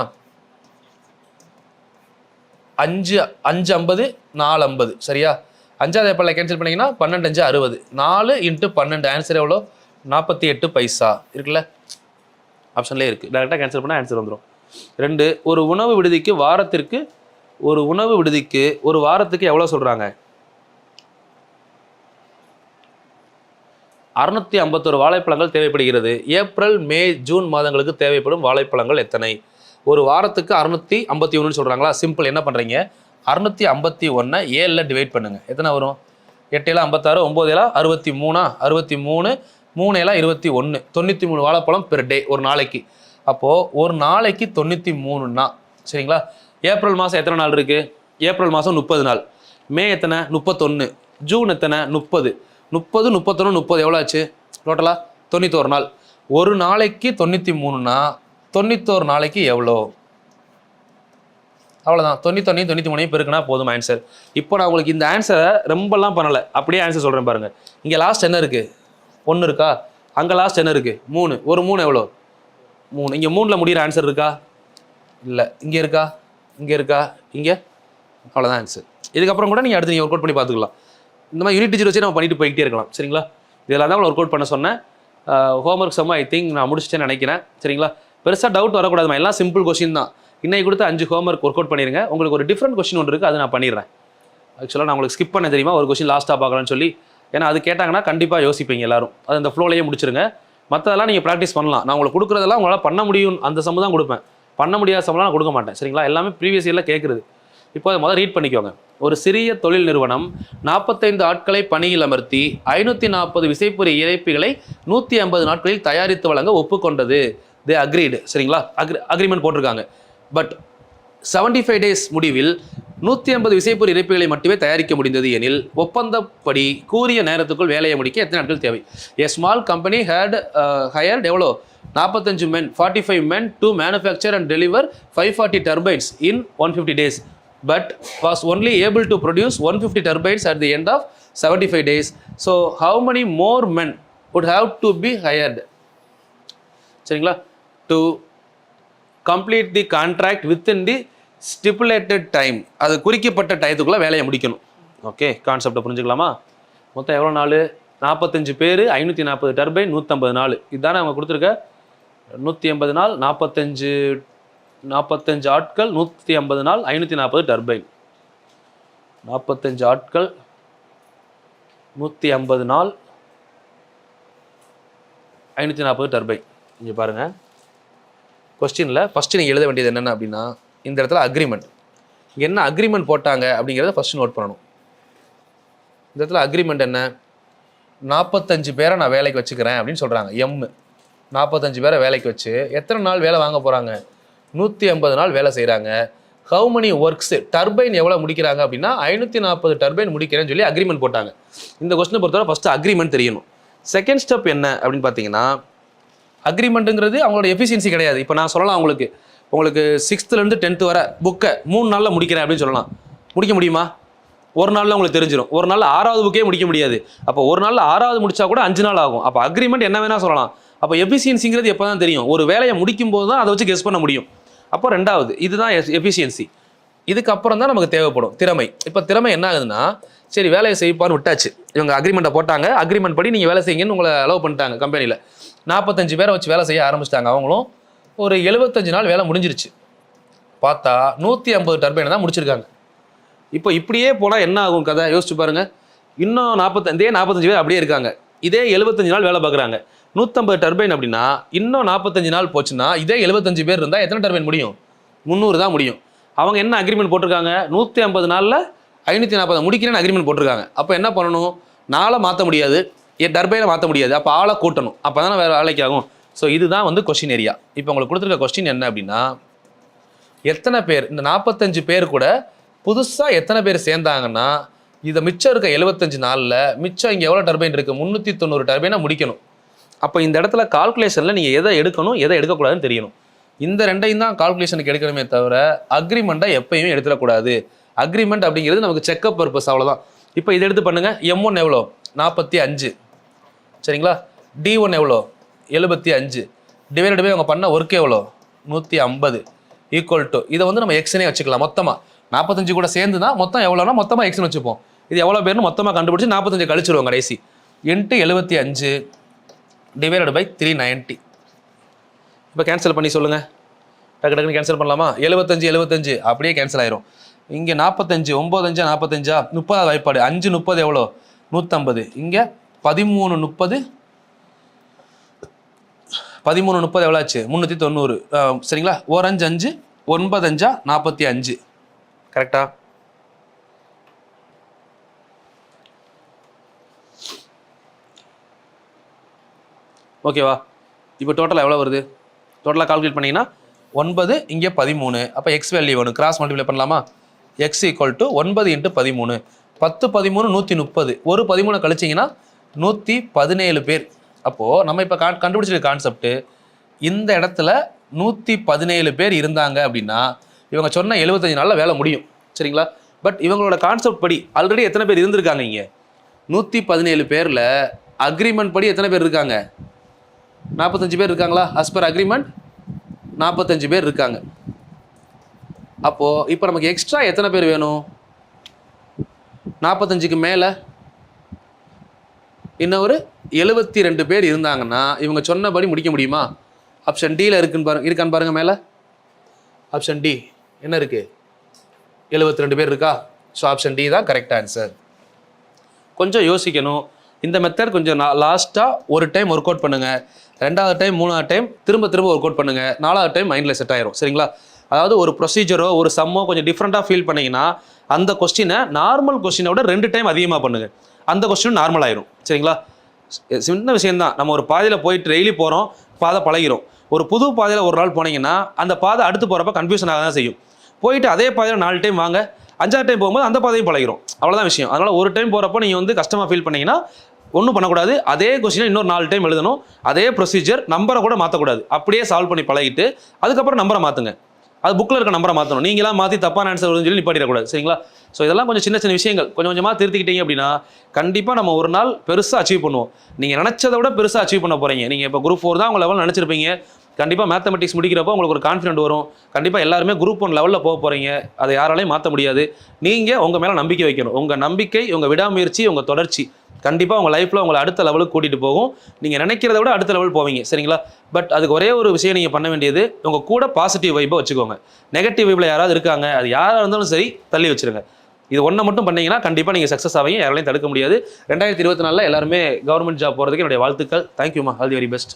5 50 450 சரியா. 5வது ஏப்பில் கேன்சல் பண்ணிங்கன்னா 12 5 60. 4 × 12 ஆன்சர் எவ்வளோ? 48 பைசா இருக்குல்ல, ஆப்ஷன்லேயே இருக்குது. டேரெக்டாக கேன்சல் பண்ணால் ஆன்சர் வந்துடும். 2 ஒரு உணவு விடுதிக்கு ஒரு வாரத்துக்கு எவ்வளோ சொல்கிறாங்க? 651 வாழைப்பழங்கள் தேவைப்படுகிறது. ஏப்ரல் மே ஜூன் மாதங்களுக்கு தேவைப்படும் வாழைப்பழங்கள் எத்தனை? ஒரு வாரத்துக்கு 651 சொல்கிறாங்களா? சிம்பிள், என்ன பண்ணுறீங்க? 651 7ல் டிவைட் பண்ணுங்கள். எத்தனை வரும்? 8 7 56, 9 7 63, 63 3 7 21, 93 வாழைப்பழம் பெர் டே ஒரு நாளைக்கு. அப்போது ஒரு நாளைக்கு 93னா சரிங்களா. ஏப்ரல் மாதம் எத்தனை நாள் இருக்குது? ஏப்ரல் மாதம் 30 நாள். மே எத்தனை? 31. ஜூன் எத்தனை? 30. 30 31 30 எவ்வளோ ஆச்சு டோட்டலாக? 91 நாள். ஒரு நாளைக்கு 93னா 91 நாளைக்கு எவ்வளோ? அவ்வளோதான். 91 93 பெருக்குனா போதும் ஆன்சர். இப்போ நான் உங்களுக்கு இந்த ஆன்சரை ரொம்பலாம் பண்ணலை, அப்படியே ஆன்சர் சொல்கிறேன் பாருங்கள். இங்கே லாஸ்ட் என்ன இருக்குது? 1 இருக்கா? அங்கே லாஸ்ட் என்ன இருக்குது? 3. ஒரு 3 எவ்வளோ? 3. இங்கே 3ல் முடிகிற ஆன்சர் இருக்கா? இல்லை. இங்கே இருக்கா? இங்கே இருக்கா? இங்கே? அவ்வளோதான் ஆன்சர். இதுக்கப்புறம் கூட நீங்கள் அடுத்து நீங்கள் ஒர்க் அவுட் பண்ணி பார்த்துக்கலாம். இந்த மாதிரி யூனிட் டீச்சர் வச்சு நம்ம பண்ணிட்டு போய்கிட்டே இருக்கலாம் சரிங்களா. இதெல்லாம் தான் ஒர்க் அவுட் பண்ண சொன்னேன். ஹோம்ஒர்க் சம்மா ஐ திங்க் நான் முடிச்சிட்டேன்னு நினைக்கிறேன் சரிங்களா. பெருசாக டவுட் வரக்கூடாதுமா, எல்லாம் சிம்பிள் கொஸ்டின் தான். இன்னைக்கு கொடுத்து 5 ஹோம்ஒர்க் ஒர்க் அவுட் பண்ணிடுங்க. உங்களுக்கு ஒரு டிஃப்ரெண்ட் கொஸ்டின் ஒன்று இருக்குது, அதை நான் பண்ணிடுறேன். ஆக்சுவலாக நான் உங்களுக்கு ஸ்கிப் பண்ண தெரியுமா, ஒரு கொஸ்டின் லாஸ்ட்டாக பார்க்கலான்னு சொல்லி. ஏன்னா அது கேட்டாங்கன்னா கண்டிப்பாக யோசிப்பீங்க எல்லாரும். அது அந்த ஃப்ளோலையே முடிச்சிருங்க. மற்றதெல்லாம் நீங்கள் ப்ராக்டிஸ் பண்ணலாம். நான் உங்களுக்கு கொடுக்குறதெல்லாம் உங்களால் பண்ண முடியும் அந்த சம்மு தான் கொடுப்பேன். பண்ண முடியாத சம்லாம் நான் கொடுக்க மாட்டேன் சரிங்களா. எல்லாமே ப்ரீவியஸ் இயரில் கேட்குறது. இப்போ அதை முதல்ல ரீட் பண்ணிக்கோங்க. ஒரு சிறிய தொழில் நிறுவனம் 45 ஆட்களை பணியில் அமர்த்தி 540 விசைப்புரி இறைப்பிகளை 150 நாட்களில் தயாரித்து வழங்க ஒப்புக்கொண்டது. தே அக்ரீடு சரிங்களா. அக்ரிமெண்ட் போட்டிருக்காங்க. பட் 75 டேஸ் முடிவில் 150 விசைப்புரி இறைப்பிகளை மட்டுமே தயாரிக்க முடிந்தது எனில் ஒப்பந்தப்படி கூறிய நேரத்துக்குள் வேலையை முடிக்க எத்தனை நாட்கள் தேவை? ஏ ஸ்மால் கம்பெனி ஹேட் ஹையர்ட் எவ்வளோ? 45 men 45 men to manufacture and deliver 540 turbines in 150 days, but was only able to produce 150 turbines at the end of 75 days. So how many more men would have to be hired சரிங்களா to complete the contract within the stipulated time? அது குறிக்கப்பட்ட டயத்துக்குள்ளே வேலையை முடிக்கணும். Okay, கான்செப்டை புரிஞ்சுக்கலாமா? மொத்தம் எவ்வளோ நாள்? 45 பேர், 540 டர்பைன், 150 நாள். இதுதானே அவங்க கொடுத்துருக்க. 180 நாள், 45 ஆட்கள், 150 நாள், 540 டர்பைன். 45 ஆட்கள், 150 நாள், 540 டர்பைன். இங்கே பாருங்கள், கொஸ்டினில் ஃபஸ்ட்டு நீங்கள் எழுத வேண்டியது என்னென்ன அப்படின்னா, இந்த இடத்துல அக்ரிமெண்ட். இங்கே என்ன அக்ரிமெண்ட் போட்டாங்க அப்படிங்கிறத ஃபஸ்ட்டு நோட் பண்ணணும். இந்த இடத்துல அக்ரிமெண்ட் என்ன? 45 பேரை நான் வேலைக்கு வச்சுக்கிறேன் அப்படின்னு சொல்கிறாங்க. 45 பேரை வேலைக்கு வச்சு எத்தனை நாள் வேலை வாங்க போகிறாங்க? 150 நாள் வேலை செய்கிறாங்க. ஹவு many ஒர்க்ஸ், டர்பைன் எவ்வளோ முடிக்கிறாங்க அப்படின்னா 540 டர்பைன் முடிக்கிறேன்னு சொல்லி அக்ரிமெண்ட் போட்டாங்க. இந்த கொஸ்டினை பொறுத்தவரை ஃபஸ்ட்டு அக்ரிமெண்ட் தெரியணும். செகண்ட் ஸ்டெப் என்ன அப்படின்னு பார்த்தீங்கன்னா, அக்ரிமெண்ட்டுங்கிறது அவங்களோட எஃபிஷியன்சி கிடையாது. இப்போ நான் சொல்லலாம் உங்களுக்கு 6th to 10th வர புக்கை 3 நாளில் முடிக்கிறேன் அப்படின்னு சொல்லலாம். முடிக்க முடியுமா? ஒரு நாளில் உங்களுக்கு தெரிஞ்சிடும். ஒரு நாள் 6வது புக்கே முடிக்க முடியாது. அப்போ ஒரு நாளில் 6வது முடிச்சா கூட 5 நாள் ஆகும். அப்போ அக்ரிமெண்ட் என்ன வேணால் சொல்லலாம். அப்போ எஃபிஷியன்சிங்கிறது எப்போ தான் தெரியும்? ஒரு வேலையை முடிக்கும் போது தான் அதை வச்சு கெஸ் பண்ண முடியும். அப்போ 2வது இதுதான் எஃபிஷியன்சி. இதுக்கப்புறம் தான் நமக்கு தேவைப்படும் திறமை. இப்போ திறமை என்ன ஆகுதுன்னா, சரி வேலையை செய்ப்பான்னு விட்டாச்சு, இவங்க அக்ரிமெண்ட்டை போட்டாங்க, அக்ரிமெண்ட் படி நீங்கள் வேலை செய்யுங்கன்னு உங்களை அலோவ் பண்ணிட்டாங்க கம்பெனியில். 45 பேரை வச்சு வேலை செய்ய ஆரம்பிச்சிட்டாங்க. அவங்களும் ஒரு 75 நாள் வேலை முடிஞ்சிருச்சு. பார்த்தா 150 டர்பைனை தான் முடிச்சிருக்காங்க. இப்போ இப்படியே போனால் என்ன ஆகும் கதை யோசிச்சு பாருங்க. இன்னும் 45 பேர் அப்படியே இருக்காங்க. இதே 75 நாள் வேலை பார்க்குறாங்க. 150 டர்பைன் அப்படின்னா இன்னும் 45 நாள் போச்சுன்னா இதே 75 பேர் இருந்தால் எத்தனை டர்பைன் முடியும்? 300 தான் முடியும். அவங்க என்ன அக்ரிமெண்ட் போட்டிருக்காங்க? 150 நாளில் 540 முடிக்கிறேன்னு அக்ரிமெண்ட் போட்டிருக்காங்க. அப்போ என்ன பண்ணணும்? நாளை மாற்ற முடியாது, டர்பைனை மாற்ற முடியாது. அப்போ ஆளை கூட்டணும். அப்போ தானே வேறு வேலைக்கு ஆகும். ஸோ இதுதான் வந்து கொஸ்டின் ஏரியா. இப்போ உங்களுக்கு கொடுத்துருக்க கொஸ்டின் என்ன அப்படின்னா, எத்தனை பேர் இந்த 45 பேர் கூட புதுசாக எத்தனை பேர் சேர்ந்தாங்கன்னா இதை மிச்சம் இருக்க 75 நாளில் மிச்சம் இங்கே எவ்வளோ டர்பைன் இருக்குது? 390 டர்பைனை முடிக்கணும். அப்போ இந்த இடத்துல கால்குலேஷனில் நீங்கள் எதை எடுக்கணும் எதை எடுக்கக்கூடாதுன்னு தெரியணும். இந்த ரெண்டையும் தான் கால்குலேஷனுக்கு எடுக்கணுமே தவிர அக்ரிமெண்ட்டை எப்பயுமே எடுத்துடக்கூடாது. அக்ரிமெண்ட் அப்படிங்கிறது நமக்கு செக்அப் பர்பஸ், அவ்வளோதான். இப்போ இதை எடுத்து பண்ணுங்கள். M1 எவ்வளோ? 45. சரிங்களா? D1 எவ்வளோ? 75. டிவைடட் பை அவங்க பண்ண ஒர்க் எவ்வளோ? 150 ஈக்குவல் டு இதை வந்து நம்ம எக்ஸ்னே வச்சுக்கலாம். மொத்தமாக 45 கூட சேர்ந்து தான் மொத்தம் எவ்வளோனா மொத்தமாக எக்ஸ்னு வச்சுப்போம். இது எவ்வளோ பேர்னு மொத்தமாக கண்டுபிடிச்சி 45 கழிச்சிருவோம் கடைசி. Into 75 divided by 390. இப்போ கேன்சல் பண்ணி சொல்லுங்கள். டக்கு டக்குன்னு கேன்சல் பண்ணலாமா? 75 அப்படியே கேன்சல் ஆயிரும். இங்கே 45 9 45 30 வாய்ப்பாடு 5 30 எவ்வளோ? 150. இங்கே 13 30 எவ்வளோ ஆச்சு? 390. சரிங்களா? 1 5 5 9 5 45. கரெக்டா? ஓகேவா? இப்போ டோட்டலாக எவ்வளோ வருது? டோட்டலாக கால்குலேட் பண்ணிங்கன்னா 9 இங்கே 13. அப்போ எக்ஸ் வேல்யூ வேணும், கிராஸ் மல்டிப்ளை பண்ணலாமா? X equal to 9 × 13. 10 13 130. ஒரு 13 கழிச்சிங்கன்னா 117 பேர். அப்போது நம்ம இப்போ கண்டுபிடிச்சிருக்க கான்செப்ட்டு, இந்த இடத்துல 117 பேர் இருந்தாங்க அப்படின்னா இவங்க சொன்ன 75 நாளில் வேலை முடியும். சரிங்களா? பட் இவங்களோட கான்செப்ட் படி ஆல்ரெடி எத்தனை பேர் இருந்திருக்காங்க? இங்கே 117 பேரில் அக்ரிமெண்ட் படி எத்தனை பேர் இருக்காங்க? 45 பேர் இருக்காங்களா? அஸ் பர் அக்ரிமெண்ட் 45 பேர் இருக்காங்க. அப்போது இப்போ நமக்கு எக்ஸ்ட்ரா எத்தனை பேர் வேணும்? 45க்கு மேலே இன்னும் ஒரு 72 பேர் இருந்தாங்கன்னா இவங்க சொன்னபடி முடிக்க முடியுமா? ஆப்ஷன் டியில் இருக்கான்னு பாருங்க. மேலே ஆப்ஷன் டி என்ன இருக்குது? 72 பேர் இருக்கா? ஸோ ஆப்ஷன் டி தான் கரெக்ட் ஆன்சர். கொஞ்சம் யோசிக்கணும். இந்த மெத்தட் கொஞ்சம் லாஸ்ட்டாக ஒரு டைம் ஒர்க் அவுட் பண்ணுங்கள். 2வது டைம் 3வது டைம் திரும்ப ஒர்க் அவுட் பண்ணுங்கள். 4வது டைம் மைண்டில் செட் ஆயிரும். சரிங்களா? அதாவது ஒரு ப்ரொசீஜரோ ஒரு சம்மோ கொஞ்சம் டிஃப்ரெண்ட்டாக ஃபீல் பண்ணிங்கன்னா அந்த கொஸ்டினை நார்மல் கொஸ்டினை விட 2 டைம் அதிகமாக பண்ணுங்கள். அந்த கொஸ்டின் நார்மல் ஆயிரும். சரிங்களா? சின்ன விஷயம்தான். நம்ம ஒரு பாதையில் போயிட்டு டெய்லி போகிறோம், பாதை பழகிறோம். ஒரு புது பாதையில் ஒரு நாள் போனீங்கன்னா அந்த பாதை அடுத்து போகிறப்ப கன்ஃபியூஷன் ஆக தான் செய்யும். போயிட்டு அதே பாதையில் 4 டைம் வாங்க, 5வது டைம் போகும்போது அந்த பாதையும் பழகிறோம். அவ்வளோதான் விஷயம். அதனால் ஒரு டைம் போகிறப்போ நீங்கள் வந்து கஷ்டமாக ஃபீல் பண்ணிங்கன்னா ஒன்றும் பண்ணக்கூடாது. அதே கொஸ்டினை இன்னொரு 4 டைம் எழுதணும். அதே ப்ரொசீஜர், நம்பரை கூட மாற்றக்கூடாது. அப்படியே சால்வ் பண்ணி பழகிட்டு அதுக்கப்புறம் நம்பரை மாற்றுங்க. அது புக்கில் இருக்க நம்பரை மாற்றணும். நீங்களாம் மாற்றி தப்பான ஆன்சர் வருதுன்னு சொல்லி நிப்பாட்டிடக்கூடாது. சரிங்களா? ஸோ இதெல்லாம் கொஞ்சம் சின்ன விஷயங்கள் கொஞ்சம் கொஞ்சமாக திருத்திக்கிட்டீங்க அப்படின்னா கண்டிப்பாக நம்ம ஒரு நாள் பெருசாக அச்சீவ் பண்ணுவோம். நீங்கள் நினச்சதை விட பெருசாக அச்சீவ் பண்ண போகிறீங்க. நீங்கள் இப்போ குரூப் 4 தான் உங்கள் லெவல் நினச்சிருப்பீங்க. கண்டிப்பாக மேத்தமெட்டிக்ஸ் முடிக்கிறப்போ உங்களுக்கு ஒரு கான்ஃபிடென்ட் வரும். கண்டிப்பாக எல்லாருமே குரூப் 1 லெவலில் போக போகிறீங்க. அதை யாராலையும் மாற்ற முடியாது. நீங்கள் உங்கள் மேலே நம்பிக்கை வைக்கணும். உங்கள் நம்பிக்கை, உங்கள் விடாமுயற்சி, உங்கள் தொடர்ச்சி கண்டிப்பாக உங்கள் லைஃப்பில் உங்களை அடுத்த லெவலுக்கு கூட்டிகிட்டு போகும். நீங்கள் நினைக்கிறத விட அடுத்த லெவல் போவீங்க. சரிங்களா? பட் அதுக்கு ஒரே ஒரு விஷயம் நீங்கள் பண்ண வேண்டியது, உங்கள் கூட பாசிட்டிவ் வைப்பை வச்சுக்கோங்க. நெகட்டிவ் வைப்பில் யாராவது இருக்காங்க, அது யாராக இருந்தாலும் சரி தள்ளி வச்சுருங்க. இது ஒன்றை மட்டும் பண்ணீங்கன்னா கண்டிப்பாக நீங்கள் சக்ஸஸ் ஆவீங்க. யாராலையும் தடுக்க முடியாது. 2024 எல்லாருமே கவர்மெண்ட் ஜாப் போகிறதுக்கு என்னுடைய வாழ்த்துக்கள். தேங்க்யூமா. All the very best.